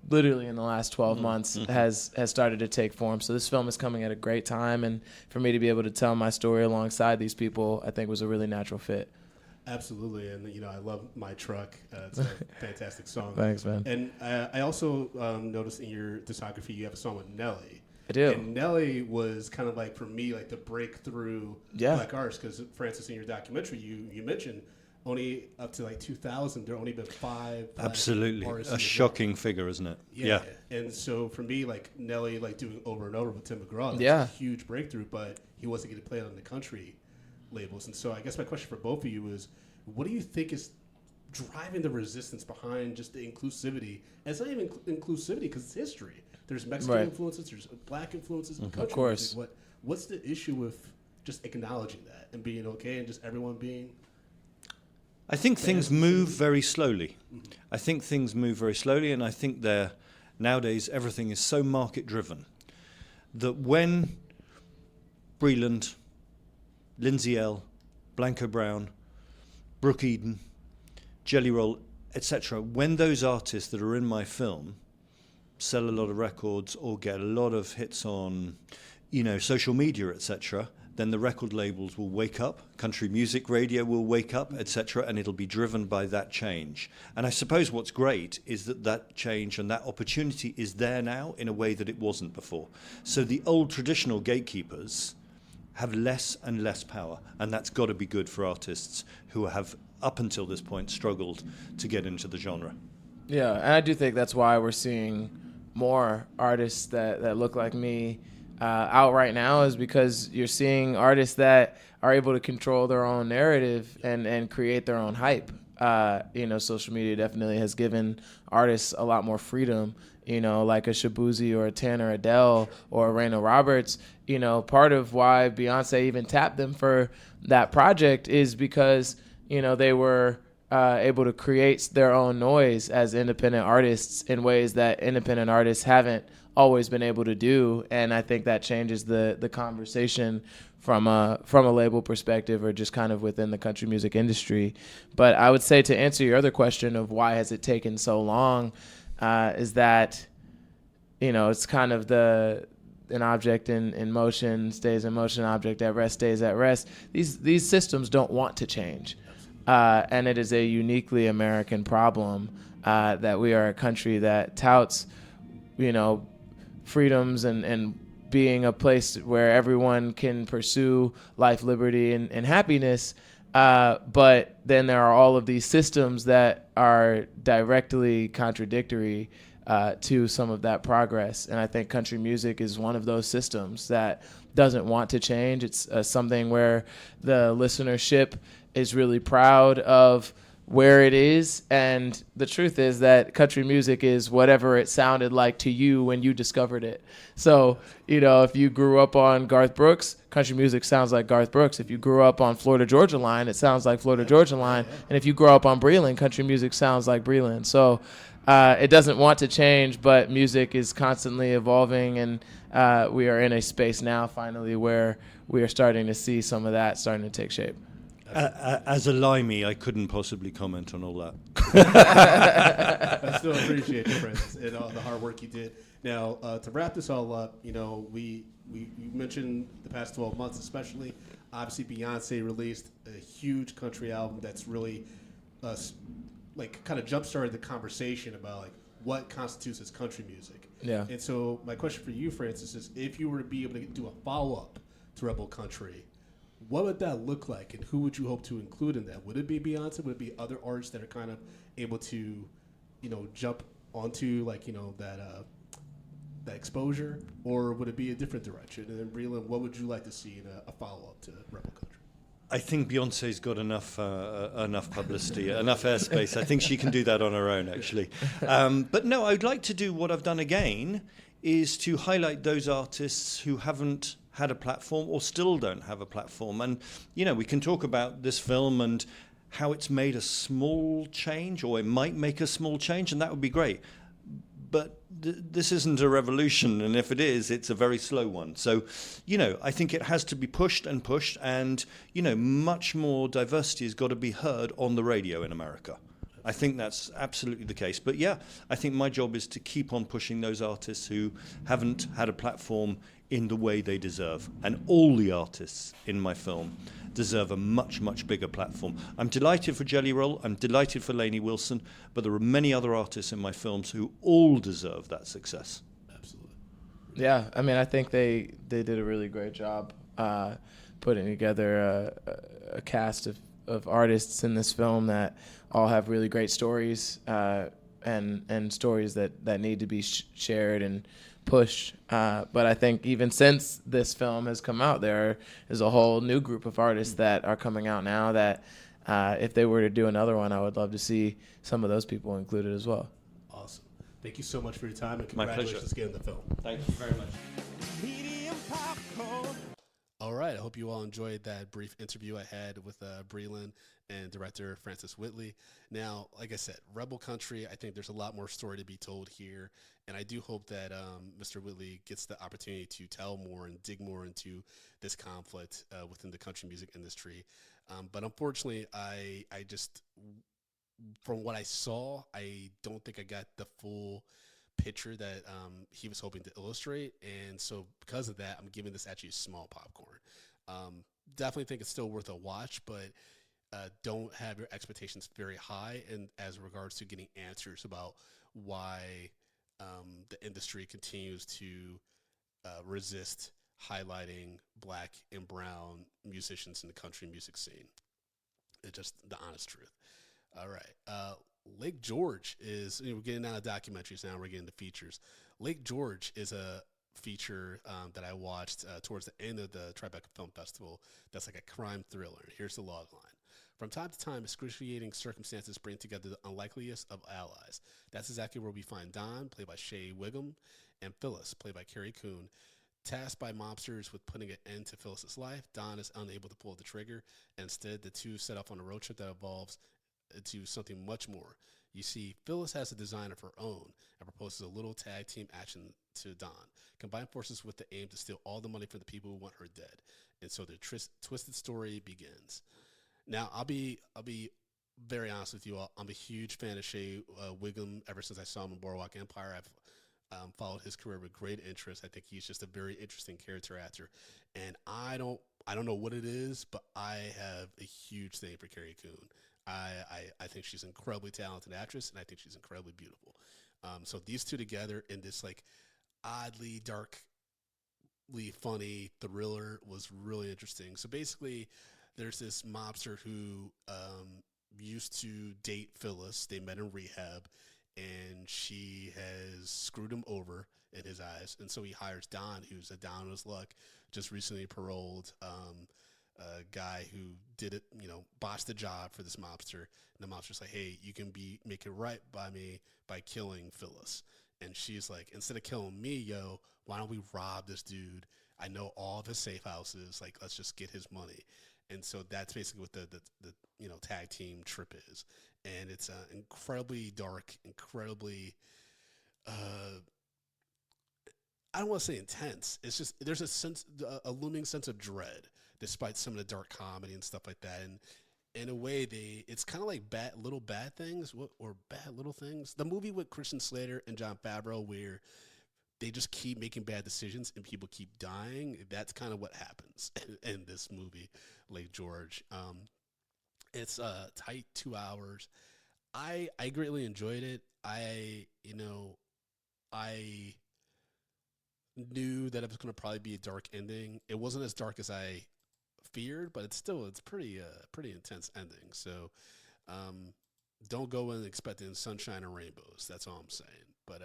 literally in the last 12 months has started to take form. So this film is coming at a great time, and for me to be able to tell my story alongside these people, I think was a really natural fit. Absolutely, and I love My Truck. It's a fantastic song. Thanks, man. And I also noticed in your discography you have a song with Nelly. I do. And Nelly was kind of like, for me, like the breakthrough black artist, because Francis, in your documentary, you mentioned only up to like 2000, there only been 5 Absolutely, artists. a shocking figure, isn't it? Yeah. And so for me, like Nelly, like doing Over and Over with Tim McGraw, that's a huge breakthrough, but he wasn't getting played on the country labels. And so I guess my question for both of you is, what do you think is driving the resistance behind just the inclusivity? And it's not even inclusivity because it's history. There's Mexican influences, there's black influences in country. Of course. Music. What's the issue with just acknowledging that and being okay and just everyone being... I think things move very slowly. I think things move very slowly, and I think nowadays everything is so market-driven that when Breland, Lindsay L., Blanco Brown, Brooke Eden, Jelly Roll, etc., when those artists that are in my film sell a lot of records or get a lot of hits on, social media, etc., then the record labels will wake up, country music radio will wake up, etc., and it'll be driven by that change. And I suppose what's great is that change and that opportunity is there now in a way that it wasn't before. So the old traditional gatekeepers have less and less power, and that's got to be good for artists who have, up until this point, struggled to get into the genre. Yeah, and I do think that's why we're seeing more artists that look like me out right now, is because you're seeing artists that are able to control their own narrative and create their own hype. Social media definitely has given artists a lot more freedom, like a Shabuzi or a Tanner Adele or a Raina Roberts. Part of why Beyonce even tapped them for that project is because, they were able to create their own noise as independent artists in ways that independent artists haven't always been able to do. And I think that changes the conversation from a label perspective or just kind of within the country music industry. But I would say, to answer your other question of why has it taken so long, is that, it's kind of an object in motion stays in motion, object at rest stays at rest. These systems don't want to change. And it is a uniquely American problem that we are a country that touts, freedoms and being a place where everyone can pursue life, liberty, and happiness. But then there are all of these systems that are directly contradictory to some of that progress. And I think country music is one of those systems that doesn't want to change. It's something where the listenership is really proud of where it is. And the truth is that country music is whatever it sounded like to you when you discovered it. So, if you grew up on Garth Brooks, country music sounds like Garth Brooks. If you grew up on Florida Georgia Line, it sounds like Florida Georgia Line. And if you grow up on Breland, country music sounds like Breland. So it doesn't want to change, but music is constantly evolving. And we are in a space now finally where we are starting to see some of that starting to take shape. As a limey, I couldn't possibly comment on all that. I still appreciate you, Francis, and all the hard work you did. Now, to wrap this all up, we mentioned the past 12 months especially. Obviously, Beyonce released a huge country album that's really kind of jump-started the conversation about what constitutes as country music. Yeah. And so my question for you, Francis, is if you were to be able to do a follow-up to Rebel Country, what would that look like, and who would you hope to include in that? Would it be Beyonce? Would it be other artists that are kind of able to, jump onto that exposure, or would it be a different direction? And then Breland, what would you like to see in a follow-up to Rebel Country? I think Beyonce's got enough publicity, enough airspace. I think she can do that on her own, actually. But no, I'd like to do what I've done again, is to highlight those artists who haven't had a platform or still don't have a platform. And, we can talk about this film and how it's made a small change, or it might make a small change, and that would be great. But this isn't a revolution, and if it is, it's a very slow one. So, I think it has to be pushed, and, much more diversity has got to be heard on the radio in America. I think that's absolutely the case. But yeah, I think my job is to keep on pushing those artists who haven't had a platform in the way they deserve. And all the artists in my film deserve a much, much bigger platform. I'm delighted for Jelly Roll. I'm delighted for Lainey Wilson. But there are many other artists in my films who all deserve that success. Absolutely. Yeah, I think they did a really great job putting together a cast of artists in this film that all have really great stories and stories that need to be shared and pushed. But I think even since this film has come out, there is a whole new group of artists that are coming out now that if they were to do another one, I would love to see some of those people included as well. Awesome. Thank you so much for your time, and My congratulations pleasure. again on the film. Thank you very much. Medium popcorn. All right. I hope you all enjoyed that brief interview I had with Breland and director Francis Whately. Now, like I said, Rebel Country, I think there's a lot more story to be told here. And I do hope that Mr. Whately gets the opportunity to tell more and dig more into this conflict within the country music industry. But unfortunately, I just, from what I saw, I don't think I got the full picture that he was hoping to illustrate. And so because of that, I'm giving this actually a small popcorn. Definitely think it's still worth a watch, but don't have your expectations very high and as regards to getting answers about why the industry continues to resist highlighting Black and brown musicians in the country music scene. It's just the honest truth. All right. Lake George is, we're getting out of documentaries now, we're getting to features. Lake George is a feature that I watched towards the end of the Tribeca Film Festival that's like a crime thriller. Here's the log line. From time to time, excruciating circumstances bring together the unlikeliest of allies. That's exactly where we find Don, played by Shea Wiggum, and Phyllis, played by Carrie Coon. Tasked by mobsters with putting an end to Phyllis's life, Don is unable to pull the trigger. Instead, the two set off on a road trip that evolves into something much more. You see, Phyllis has a design of her own and proposes a little tag team action to Don. Combine forces with the aim to steal all the money from the people who want her dead. And so the twisted story begins. Now, I'll be very honest with you all. I'm a huge fan of Shea Wiggum ever since I saw him in Boardwalk Empire. I've followed his career with great interest. I think he's just a very interesting character actor. And I don't know what it is, but I have a huge thing for Carrie Coon. I think she's an incredibly talented actress, and I think she's incredibly beautiful. So these two together in this like oddly darkly funny thriller was really interesting. So basically, there's this mobster who used to date Phyllis. They met in rehab, and she has screwed him over in his eyes. And so he hires Don, who's a down on his luck, just recently paroled guy who did it, botched the job for this mobster. And the mobster's like, hey, you can make it right by me by killing Phyllis. And she's like, instead of killing me, yo, why don't we rob this dude? I know all of his safe houses. Like, let's just get his money. And so that's basically what the tag team trip is. And it's incredibly dark, incredibly, I don't want to say intense. It's just, there's a looming sense of dread, despite some of the dark comedy and stuff like that. And in a way, it's kind of like Bad Little Things. The movie with Christian Slater and Jon Favreau, where they just keep making bad decisions and people keep dying. That's kind of what happens in this movie, Lake George. It's tight 2 hours. I greatly enjoyed it. I knew that it was going to probably be a dark ending. It wasn't as dark as I feared, but it's pretty intense ending. So don't go in expecting sunshine and rainbows. That's all I'm saying. But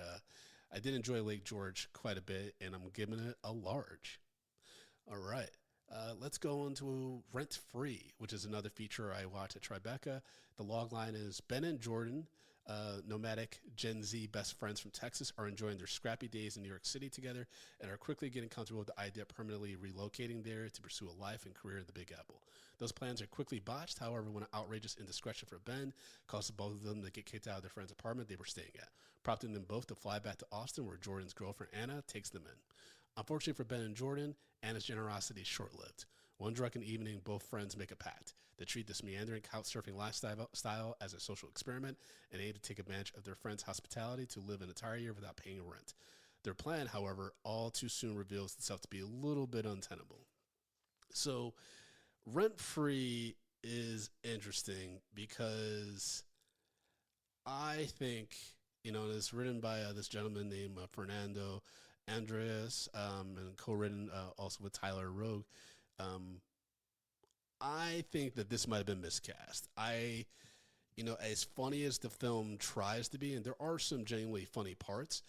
I did enjoy Lake George quite a bit, and I'm giving it a large. All right. Let's go on to Rent Free, which is another feature I watched at Tribeca. The log line is Ben and Jordan, nomadic Gen Z best friends from Texas, are enjoying their scrappy days in New York City together and are quickly getting comfortable with the idea of permanently relocating there to pursue a life and career in the Big Apple. Those plans are quickly botched, however, when an outrageous indiscretion for Ben causes both of them to get kicked out of their friend's apartment they were staying at, prompting them both to fly back to Austin, where Jordan's girlfriend Anna takes them in. Unfortunately for Ben and Jordan, Anna's generosity is short-lived. One drunken evening, both friends make a pact. They treat this meandering couch-surfing lifestyle as a social experiment and aim to take advantage of their friend's hospitality to live an entire year without paying rent. Their plan, however, all too soon reveals itself to be a little bit untenable. So, Rent Free is interesting because I think, it's written by this gentleman named Fernando Andreas, and co-written also with Tyler Rogue. I think that this might have been miscast. As funny as the film tries to be, and there are some genuinely funny parts,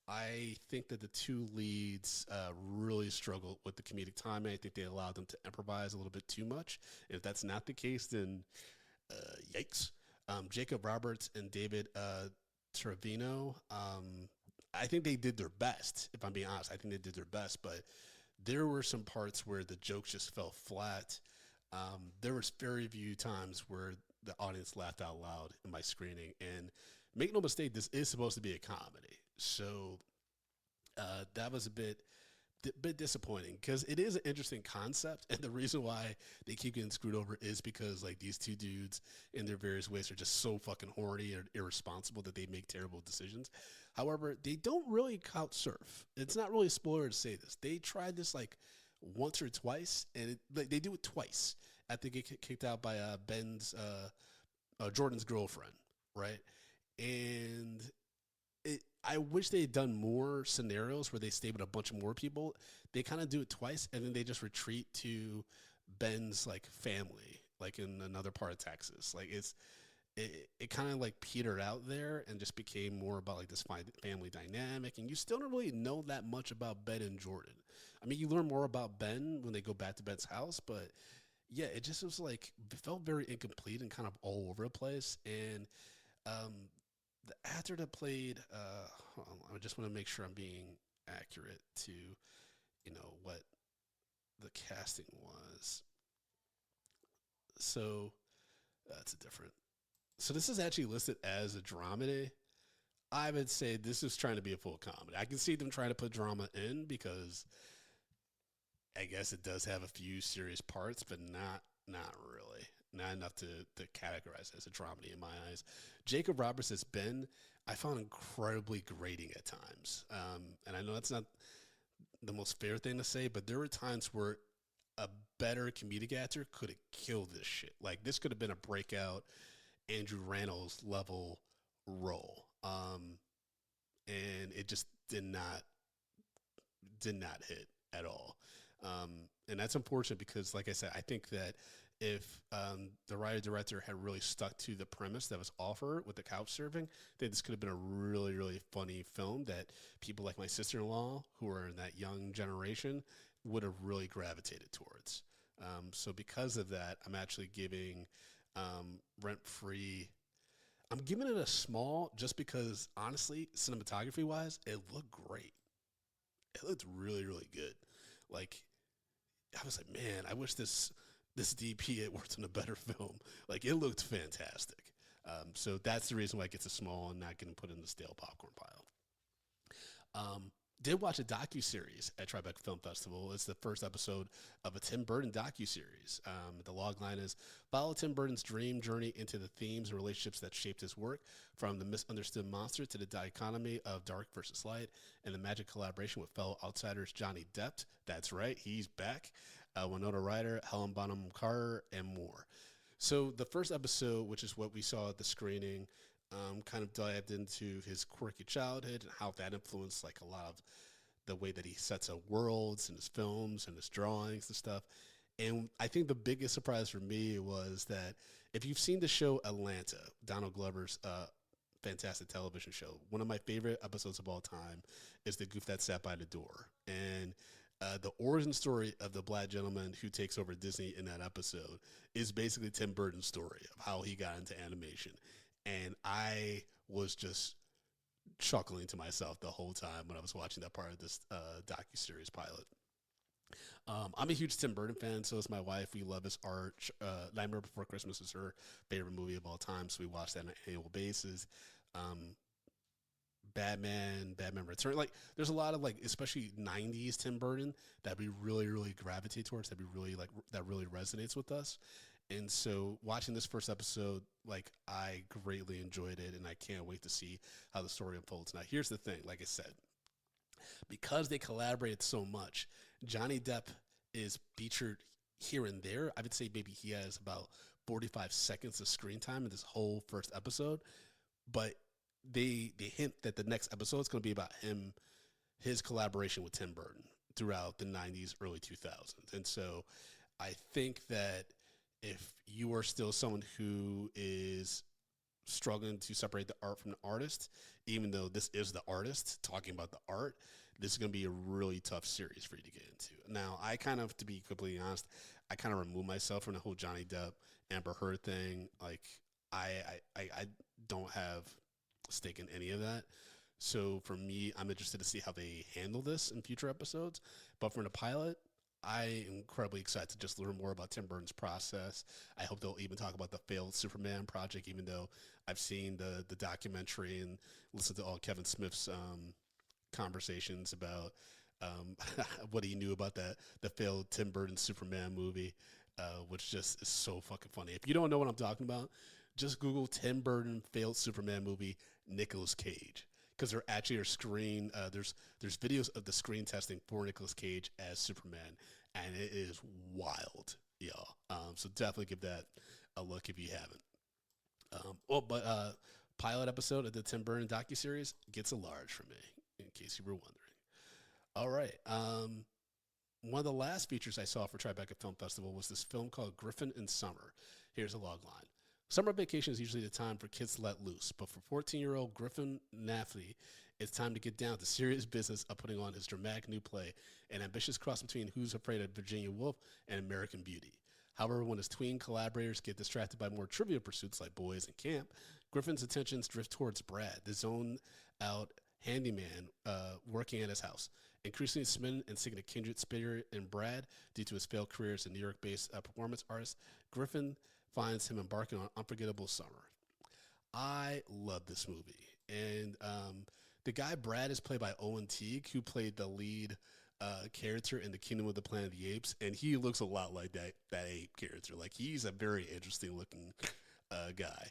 I think that the two leads really struggle with the comedic timing. I think they allowed them to improvise a little bit too much. If that's not the case, then yikes. Jacob Roberts and David Trevino, I think they did their best, if I'm being honest. I think they did their best, but there were some parts where the jokes just fell flat. There was very few times where the audience laughed out loud in my screening. And make no mistake, this is supposed to be a comedy. So that was a bit disappointing, because it is an interesting concept, and the reason why they keep getting screwed over is because like these two dudes in their various ways are just so fucking horny and irresponsible that they make terrible decisions. However, they don't really couch surf. It's not really a spoiler to say this. They tried this like once or twice, and they do it twice after they get kicked out by Jordan's girlfriend, right? And I wish they had done more scenarios where they stayed with a bunch of more people. They kind of do it twice, and then they just retreat to Ben's like family, like in another part of Texas. Like it kind of like petered out there and just became more about like this family dynamic. And you still don't really know that much about Ben and Jordan. I mean, you learn more about Ben when they go back to Ben's house, but yeah, it just was like it felt very incomplete and kind of all over the place. And the actor that played, hold on, I just want to make sure I'm being accurate to, what the casting was. So that's a different. So this is actually listed as a dramedy. I would say this is trying to be a full comedy. I can see them trying to put drama in because I guess it does have a few serious parts, but not really. Not enough to categorize as a dramedy in my eyes. Jacob Roberts as Ben, I found incredibly grating at times. And I know that's not the most fair thing to say, but there were times where a better comedic actor could have killed this shit. Like this could have been a breakout Andrew Rannells level role. And it just did not hit at all. And that's unfortunate because, like I said, I think that if the writer-director had really stuck to the premise that was offered with the couch surfing, then this could have been a really, really funny film that people like my sister-in-law, who are in that young generation, would have really gravitated towards. So because of that, I'm actually giving Rent Free, I'm giving it a small just because, honestly, cinematography-wise, it looked great. It looked really, really good. Like, I was like, man, I wish this DP had worked on a better film. Like, it looked fantastic. So that's the reason why it gets a small and not getting put in the stale popcorn pile. Did watch a docuseries at Tribeca Film Festival. It's the first episode of a Tim Burton docuseries. The log line is, follow Tim Burton's dream journey into the themes and relationships that shaped his work, from the misunderstood monster to the dichotomy of dark versus light, and the magic collaboration with fellow outsiders Johnny Depp. That's right, he's back. Winona Ryder, Helen Bonham Carter, and more. So the first episode, which is what we saw at the screening, kind of dived into his quirky childhood and how that influenced like a lot of the way that he sets up worlds in his films and his drawings and stuff. And I think the biggest surprise for me was that if you've seen the show Atlanta, Donald Glover's fantastic television show, one of my favorite episodes of all time is The Goof That Sat by the Door. And the origin story of the black gentleman who takes over Disney in that episode is basically Tim Burton's story of how he got into animation. And I was just chuckling to myself the whole time when I was watching that part of this docuseries pilot. I'm a huge Tim Burton fan, so is my wife. We love his art. Nightmare Before Christmas is her favorite movie of all time, so we watch that on an annual basis. Batman Return. Like, there's a lot of, like, especially 90s Tim Burton that we really, really gravitate towards, that we really, like, that really resonates with us. And so watching this first episode, like, I greatly enjoyed it, and I can't wait to see how the story unfolds. Now, here's the thing. Like I said, because they collaborated so much, Johnny Depp is featured here and there. I would say maybe he has about 45 seconds of screen time in this whole first episode. But they hint that the next episode is going to be about his collaboration with Tim Burton throughout the 90s, early 2000s. And so I think that if you are still someone who is struggling to separate the art from the artist, even though this is the artist talking about the art, this is going to be a really tough series for you to get into. Now, I kind of, to be completely honest, I kind of remove myself from the whole Johnny Depp, Amber Heard thing. Like, I don't have a stake in any of that. So for me, I'm interested to see how they handle this in future episodes. But from the pilot, I am incredibly excited to just learn more about Tim Burton's process. I hope they'll even talk about the failed Superman project, even though I've seen the documentary and listened to all Kevin Smith's conversations about what he knew about the failed Tim Burton Superman movie, which just is so fucking funny. If you don't know what I'm talking about, just Google Tim Burton failed Superman movie, Nicolas Cage. Because there actually are there's videos of the screen testing for Nicolas Cage as Superman, and it is wild, y'all. So definitely give that a look if you haven't. Pilot episode of the Tim Burton docuseries gets a large for me, in case you were wondering. All right. One of the last features I saw for Tribeca Film Festival was this film called Griffin in Summer. Here's a log line. Summer vacation is usually the time for kids to let loose, but for 14-year-old Griffin Naftali, it's time to get down to serious business of putting on his dramatic new play, an ambitious cross between Who's Afraid of Virginia Woolf and American Beauty. However, when his tween collaborators get distracted by more trivial pursuits like boys and camp, Griffin's attentions drift towards Brad, the zoned-out handyman working at his house. Increasingly smitten and seeking a kindred spirit in Brad due to his failed career as a New York-based performance artist, Griffin finds him embarking on an unforgettable summer. I love this movie. And the guy Brad is played by Owen Teague, who played the lead character in the Kingdom of the Planet of the Apes, and he looks a lot like that ape character. Like, he's a very interesting looking guy.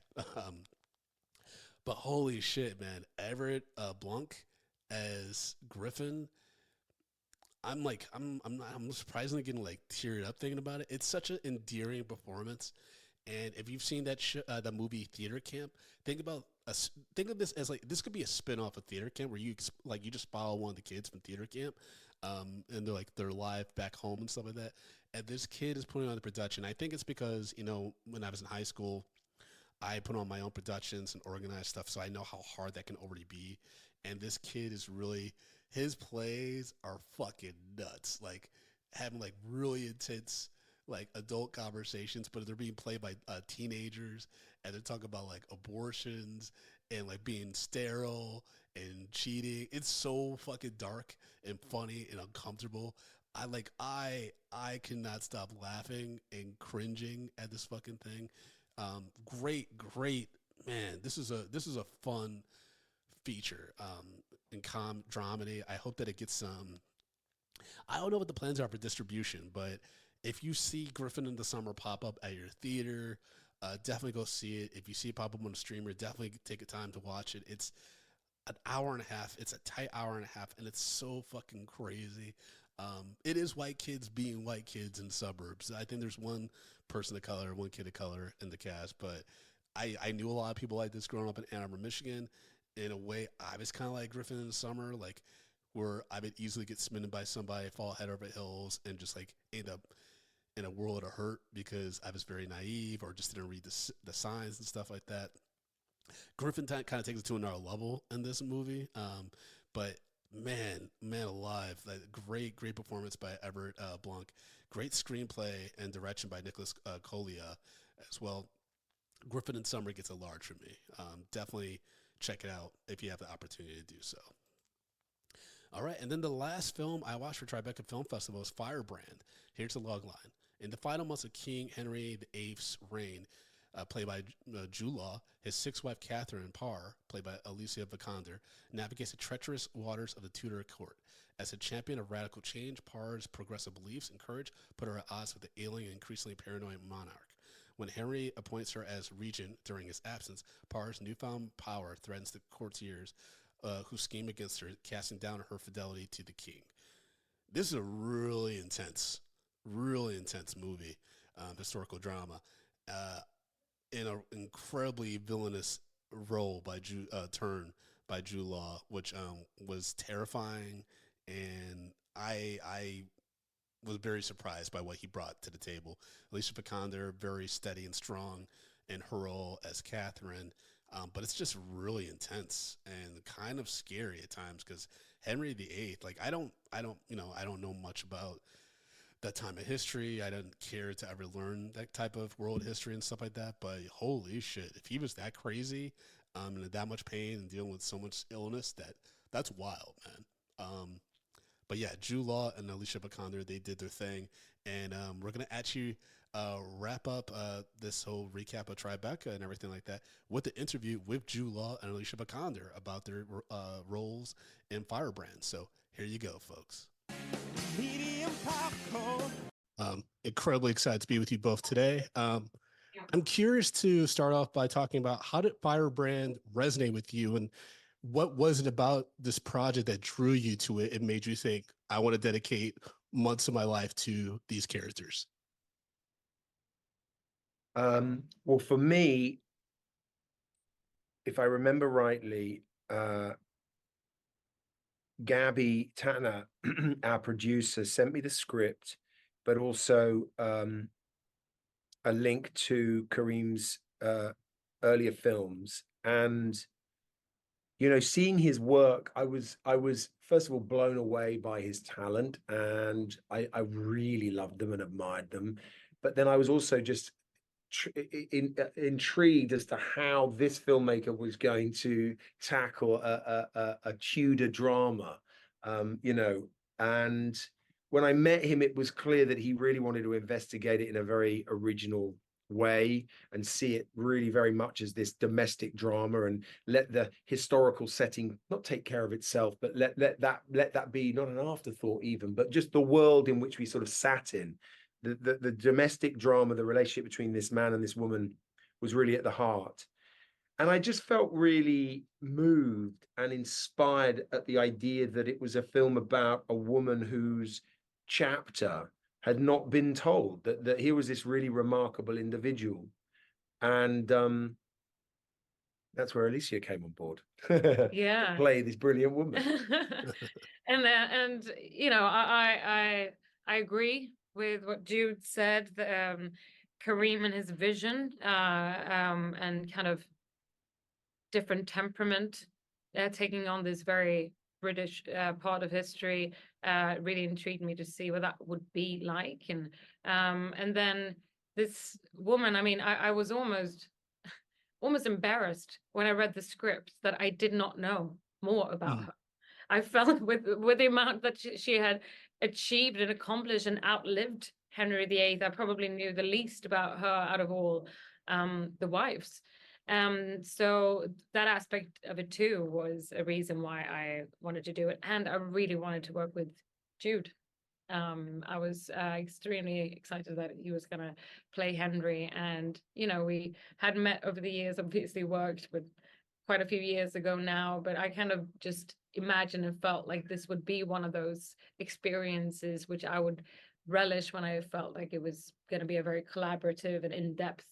But holy shit, man, Everett Blanc as Griffin. I'm surprisingly getting like teared up thinking about it. It's such an endearing performance. And if you've seen that movie Theater Camp, think of this as like, this could be a spin-off of Theater Camp, where you just follow one of the kids from Theater Camp, and they're live back home and stuff like that. And this kid is putting on the production. I think it's because, when I was in high school, I put on my own productions and organized stuff, so I know how hard that can already be. And this kid is really, his plays are fucking nuts. Like, having like really intense like adult conversations, but they're being played by teenagers, and they're talking about like abortions and like being sterile and cheating. It's so fucking dark and funny and uncomfortable. I cannot stop laughing and cringing at this fucking thing. Great, man. This is a fun feature in dramedy. I hope that it gets some. I don't know what the plans are for distribution, but if you see Griffin in the Summer pop up at your theater, definitely go see it. If you see it pop up on a streamer, definitely take a time to watch it. It's an hour and a half. It's a tight hour and a half, and it's so fucking crazy. It is white kids being white kids in suburbs. I think there's one person of color, one kid of color in the cast, but I knew a lot of people like this growing up in Ann Arbor, Michigan. In a way, I was kind of like Griffin in the Summer, like, where I would easily get smitten by somebody, fall head over heels, and just like end up in a world of hurt because I was very naive or just didn't read the signs and stuff like that. Griffin kind of takes it to another level in this movie. But man alive, like, great performance by Everett Blanc. Great screenplay and direction by Nicholas Collier as well. Griffin in Summer gets a large for me. Definitely check it out if you have the opportunity to do so. All right, and then the last film I watched for Tribeca Film Festival is Firebrand. Here's the logline. In the final months of King Henry VIII's reign, played by Jude Law, his sixth wife Catherine Parr, played by Alicia Vikander, navigates the treacherous waters of the Tudor court. As a champion of radical change, Parr's progressive beliefs and courage put her at odds with the ailing and increasingly paranoid monarch. When Henry appoints her as regent during his absence, Parr's newfound power threatens the courtiers who scheme against her, casting down her fidelity to the king. This is a really intense movie, historical drama, in an incredibly villainous role by Jude Law, which was terrifying, and I was very surprised by what he brought to the table. Alicia Vikander, very steady and strong in her role as Catherine. But it's just really intense and kind of scary at times because Henry VIII, like, I don't know much about that time of history. I didn't care to ever learn that type of world history and stuff like that. But holy shit, if he was that crazy, and in that much pain and dealing with so much illness, that's wild, man. But yeah, Jude Law and Alicia Vikander, they did their thing, and we're gonna actually wrap up this whole recap of Tribeca and everything like that with the interview with Jude Law and Alicia Vikander about their roles in Firebrand. So here you go, folks. Medium popcorn. Incredibly excited to be with you both today. I'm curious to start off by talking about, how did Firebrand resonate with you, and what was it about this project that drew you to it and made you think, I want to dedicate months of my life to these characters? Well, for me, if I remember rightly, Gabby Tanner, our producer, sent me the script, but also a link to Kareem's earlier films. And, seeing his work, I was first of all blown away by his talent, and I really loved them and admired them. but then I was also just intrigued as to how this filmmaker was going to tackle a Tudor drama, you know. And when I met him, it was clear that he really wanted to investigate it in a very original way and see it really very much as this domestic drama, and let the historical setting not take care of itself, but let that be not an afterthought even, but just the world in which we sort of sat in. The domestic drama, the relationship between this man and this woman was really at the heart. And I just felt really moved and inspired at the idea that it was a film about a woman whose chapter had not been told, that here was this really remarkable individual. And that's where Alicia came on board. Yeah. To play this brilliant woman. And you know, I agree with what Jude said. Kareem and his vision, and kind of different temperament, taking on this very British part of history, really intrigued me to see what that would be like. And then this woman, I mean, I was almost embarrassed when I read the script that I did not know more about her. I felt with the amount that she had achieved and accomplished and outlived Henry VIII, I probably knew the least about her out of all the wives. So that aspect of it too was a reason why I wanted to do it. And I really wanted to work with Jude. I was extremely excited that he was going to play Henry. And, you know, we had met over the years, obviously worked with quite a few years ago now, but I kind of just imagined and felt like this would be one of those experiences which I would relish when I felt like it was going to be a very collaborative and in-depth,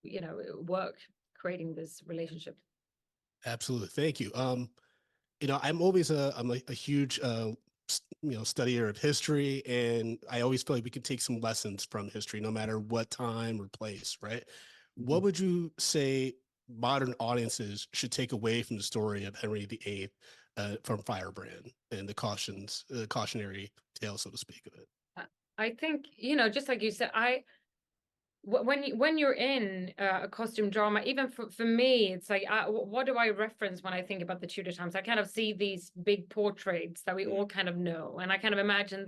you know, work creating this relationship. Absolutely. Thank you. You know, I'm always I'm a huge, you know, studier of history, and I always feel like we can take some lessons from history, no matter what time or place, right? What would you say modern audiences should take away from the story of Henry VIII from Firebrand and the cautionary tale, so to speak, of it? I think, you know, just like you said, when you're in a costume drama, even for me, it's like, what do I reference when I think about the Tudor times? I kind of see these big portraits that we all kind of know, and I kind of imagine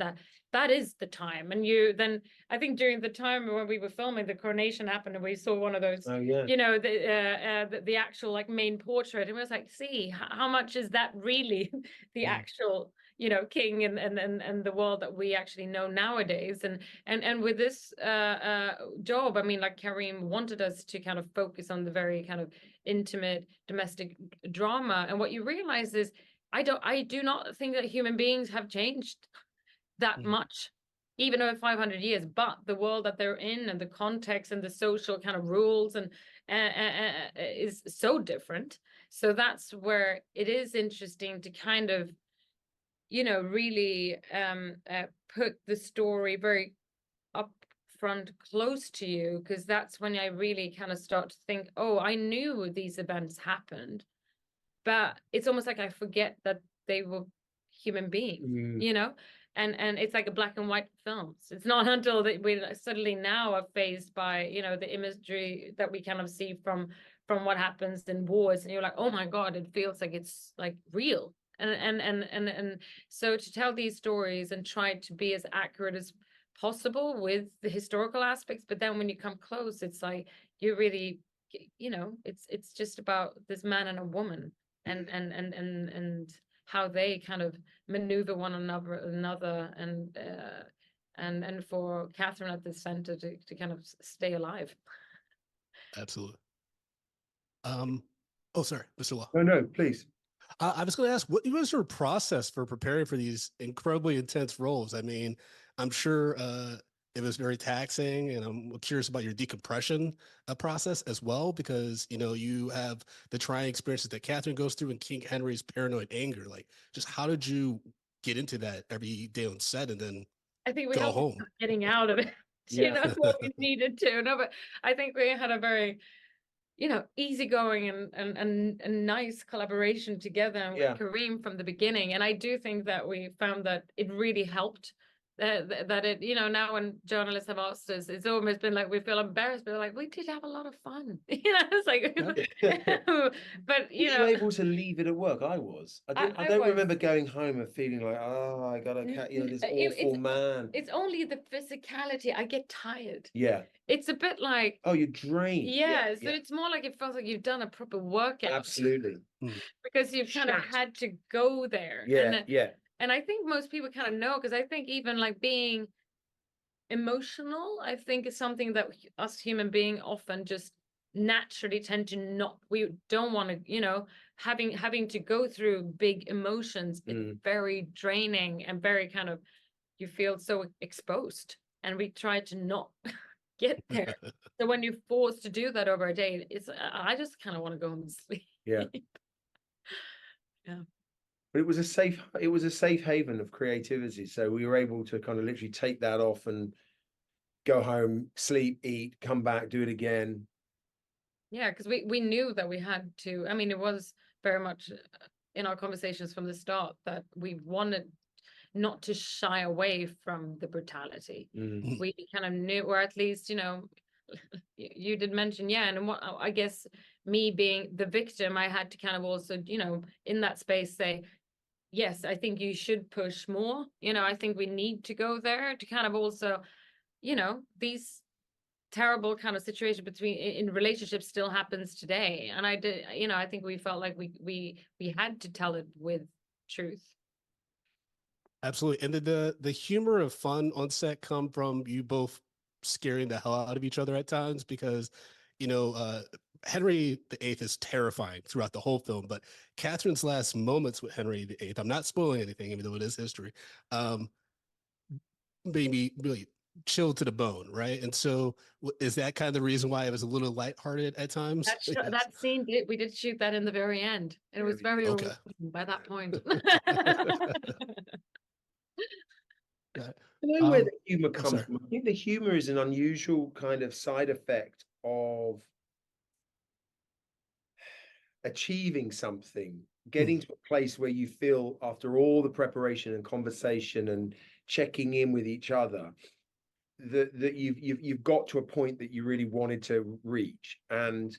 that is the time. And then I think during the time when we were filming, the coronation happened, and we saw one of those, you know, the actual like main portrait, and it was like, see, how much is that really the actual, you know, king and the world that we actually know nowadays. And with this job, I mean, like Kareem wanted us to kind of focus on the very kind of intimate domestic drama. And what you realize is I do not think that human beings have changed that much, even over 500 years, but the world that they're in and the context and the social kind of rules and is so different. So that's where it is interesting to kind of, you know, really put the story very upfront, close to you, because that's when I really kind of start to think, oh, I knew these events happened, but it's almost like I forget that they were human beings, you know, and it's like a black and white films. It's not until that we suddenly now are faced by, you know, the imagery that we kind of see from what happens in wars, and you're like, oh my God, it feels like it's like real. And so to tell these stories and try to be as accurate as possible with the historical aspects, but then when you come close, it's like you really, you know, it's just about this man and a woman and how they kind of maneuver one another and for Catherine at the center to kind of stay alive. Absolutely. Oh, sorry, Mr. Law. No, please. I was going to ask, what was your process for preparing for these incredibly intense roles? I mean, I'm sure it was very taxing, and I'm curious about your decompression process as well, because, you know, you have the trying experiences that Catherine goes through and King Henry's paranoid anger. Like, just how did you get into that every day on set and then I think we go helped home? getting out of it, you know, what we needed to. No, but I think we had a very, you know, easygoing and nice collaboration together with Kareem from the beginning. And I do think that we found that it really helped that it, you know, now when journalists have asked us, it's almost been like we feel embarrassed, but like we did have a lot of fun. You know, it's like, but you Were you know, able to leave it at work? I was. I don't was. remember going home and feeling like, oh, I got to, you know, this awful man. It's only the physicality. I get tired. Yeah. It's a bit like, Oh, you're drained. yeah. So it's more like it feels like you've done a proper workout. Absolutely. Because you've kind of had to go there. Yeah, yeah. And I think most people kind of know, because I think even like being emotional, I think is something that us human beings often just naturally tend to not, we don't want to, you know, having to go through big emotions. It's very draining and very kind of, you feel so exposed, and we try to not get there. So when you're forced to do that over a day, it's, I just kind of want to go home and sleep. Yeah. Yeah. But it was a safe haven of creativity. So we were able to kind of literally take that off and go home, sleep, eat, come back, do it again. Yeah, because we knew that we had to. I mean, it was very much in our conversations from the start that we wanted not to shy away from the brutality. We kind of knew, or at least, you know, you did mention, yeah, and what I guess me being the victim, I had to kind of also, you know, in that space say, yes, I think you should push more. You know, I think we need to go there to kind of also, you know, these terrible kind of situation between in relationships still happens today. And I did, you know, I think we felt like we had to tell it with truth. Absolutely. And did the humor of fun on set come from you both scaring the hell out of each other at times? Because, you know, Henry VIII is terrifying throughout the whole film, but Catherine's last moments with Henry VIII, I'm not spoiling anything, even though it is history, made me really chill to the bone, right? And so is that kind of the reason why it was a little lighthearted at times? That scene, we did shoot that in the very end. It was very okay by that point. I know where the humor comes from. I think the humor is an unusual kind of side effect of achieving something, getting to a place where you feel, after all the preparation and conversation and checking in with each other, that you've got to a point that you really wanted to reach, and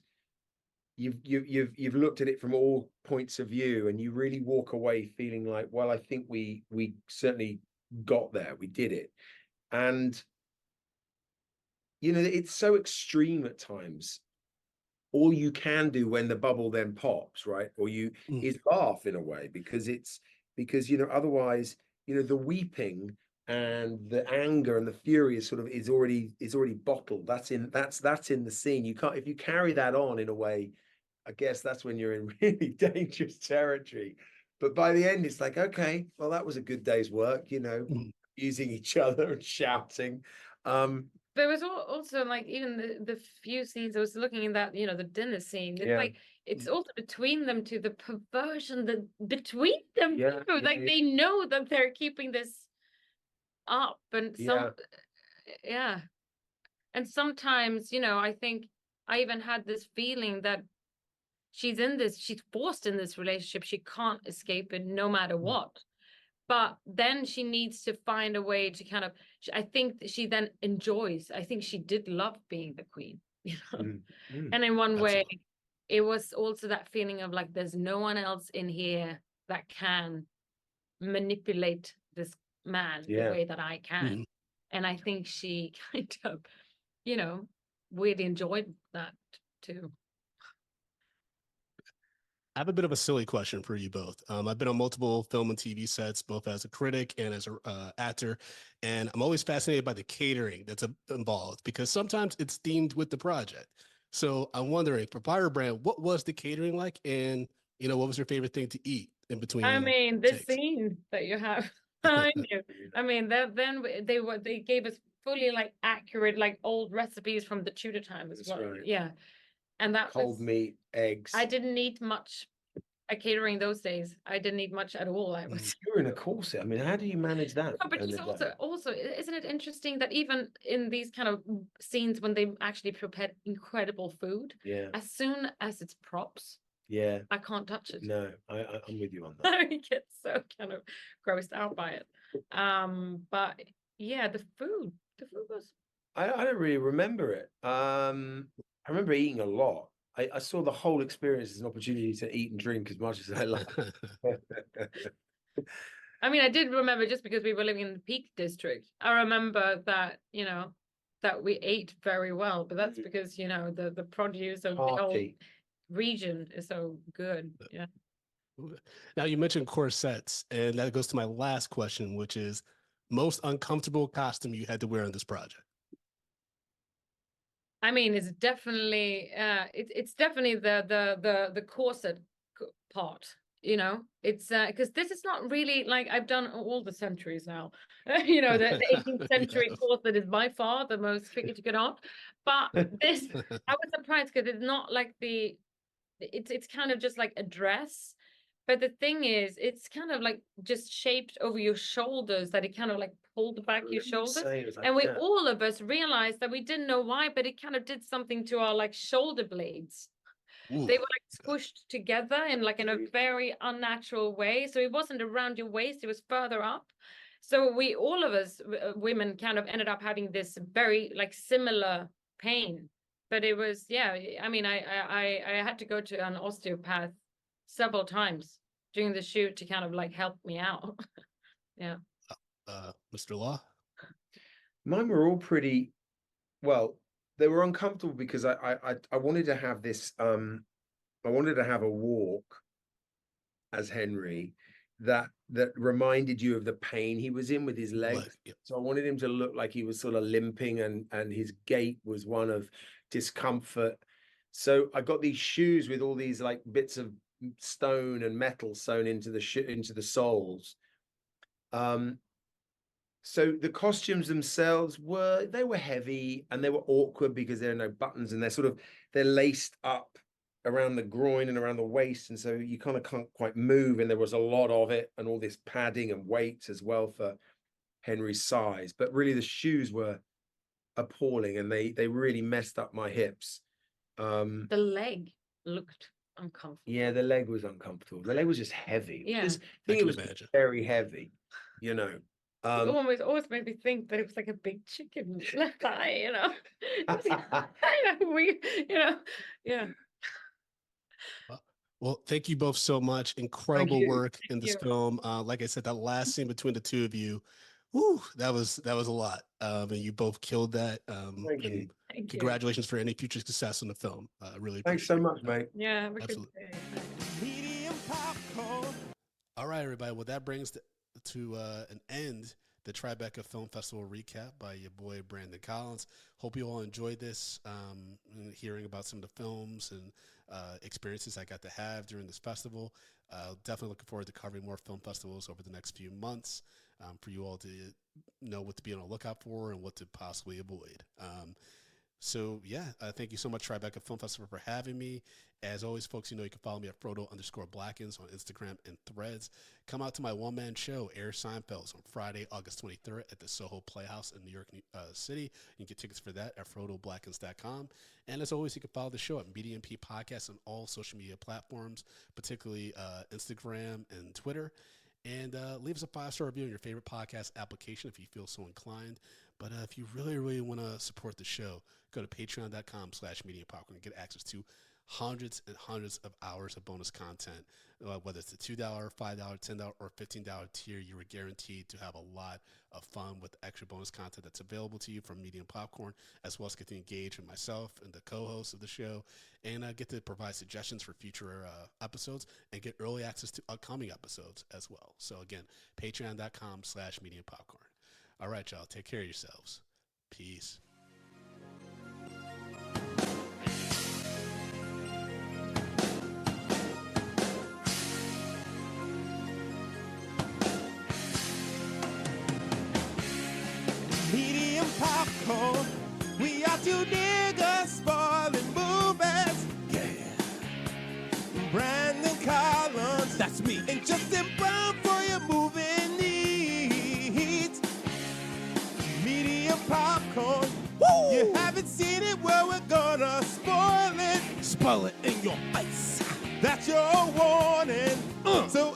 you've looked at it from all points of view, and you really walk away feeling like, well, I think we certainly got there, we did it. And you know, it's so extreme at times. All you can do when the bubble then pops, right, or you is laugh in a way, because you know, otherwise, you know, the weeping and the anger and the fury is sort of is already bottled. That's in the scene. You can't, if you carry that on in a way, I guess that's when you're in really dangerous territory. But by the end, it's like, okay, well, that was a good day's work, you know, using each other and shouting. There was also like even the few scenes I was looking in that, you know, the dinner scene. It's like it's also between them two, the perversion that between them too. Like they know that they're keeping this up, and and sometimes, you know, I think I even had this feeling that she's forced in this relationship. She can't escape it no matter what. But then she needs to find a way to kind of, I think she then enjoys, I think she did love being the queen, you know? And in one way, it was also that feeling of like, there's no one else in here that can manipulate this man the way that I can. And I think she kind of, you know, really enjoyed that too. I have a bit of a silly question for you both. I've been on multiple film and TV sets, both as a critic and as an actor, and I'm always fascinated by the catering that's involved, because sometimes it's themed with the project. So I'm wondering, for Firebrand, what was the catering like, and you know, what was your favorite thing to eat in between? I mean, this scene that you have, I mean, they gave us fully like accurate, like old recipes from the Tudor time as well. Right. Yeah. And that cold meat, eggs. I didn't need much catering those days. I didn't need much at all. I was. You're in a corset. I mean, how do you manage that? No, but it's also, isn't it interesting that even in these kind of scenes when they actually prepared incredible food, as soon as it's props, I can't touch it. No, I'm with you on that. I get so kind of grossed out by it. But yeah, the food was. I don't really remember it. I remember eating a lot. I saw the whole experience as an opportunity to eat and drink as much as I like. I mean, I did remember just because we were living in the Peak District. I remember that, that we ate very well, but that's because, the produce of the whole Party. region is so good. Yeah. Now you mentioned corsets, and that goes to my last question, which is most uncomfortable costume you had to wear on this project. I mean, it's definitely it's definitely the corset part. It's because this is not really like I've done all the centuries now. The 18th century corset is by far the most tricky to get on. But this, I was surprised because it's not like it's kind of just like a dress. But the thing is, it's kind of like just shaped over your shoulders that it kind of like pulled back your shoulders. And we all of us realized that we didn't know why, but it kind of did something to our like shoulder blades. Ooh. They were like squished together in a very unnatural way. So it wasn't around your waist, it was further up. So we all of us women kind of ended up having this very like similar pain. But it was, I mean, I had to go to an osteopath several times during the shoot to kind of like help me out. Yeah. Mr. Law? Mine were all pretty, well, they were uncomfortable because I wanted to have this, I wanted to have a walk as Henry that reminded you of the pain he was in with his legs. Yep. So I wanted him to look like he was sort of limping and his gait was one of discomfort. So I got these shoes with all these like bits of stone and metal sewn into the soles. So the costumes themselves were heavy and they were awkward because there are no buttons and they're laced up around the groin and around the waist, and so you kind of can't quite move, and there was a lot of it and all this padding and weight as well for Henry's size. But really the shoes were appalling and they really messed up my hips. The leg looked uncomfortable. Yeah, the leg was uncomfortable. The leg was just heavy. Yeah. I think it was very heavy, It always made me think that it was like a big chicken thigh, yeah. Well, thank you both so much. Incredible work in this film. Like I said, that last scene between the two of you, whoo, that was a lot. And you both killed that. Thank you. Congratulations for any future success in the film. Really thanks so much, mate. Yeah, absolutely. Medium popcorn. All right, everybody. Well, that brings to an end the Tribeca Film Festival recap by your boy Brandon Collins. Hope you all enjoyed this, hearing about some of the films and experiences I got to have during this festival. Definitely looking forward to covering more film festivals over the next few months, for you all to know what to be on the lookout for and what to possibly avoid. So thank you so much, Tribeca Film Festival, for having me. As always, folks, you can follow me at Frodo_Blackens on Instagram and Threads. Come out to my one-man show, Air Seinfeld's, on Friday, August 23rd at the Soho Playhouse in New York City. You can get tickets for that at FrodoBlackens.com. And as always, you can follow the show at MediumP Podcast on all social media platforms, particularly Instagram and Twitter. And leave us a 5-star review on your favorite podcast application if you feel so inclined. But if you really, really want to support the show, go to patreon.com/mediumpopcorn and get access to hundreds and hundreds of hours of bonus content. Whether it's the $2, $5, $10, or $15 tier, you are guaranteed to have a lot of fun with extra bonus content that's available to you from Medium Popcorn, as well as get to engage with myself and the co-hosts of the show, and get to provide suggestions for future episodes and get early access to upcoming episodes as well. So again, patreon.com/mediumpopcorn. All right, y'all. Take care of yourselves. Peace. Medium popcorn. We are two niggas spoiling movies. Yeah. Brandon Collins, that's me, and Justin Brown for your movie needs. Medium popcorn. Woo! You haven't seen it, well, we're gonna spoil it. Spoil it in your face. That's your warning. So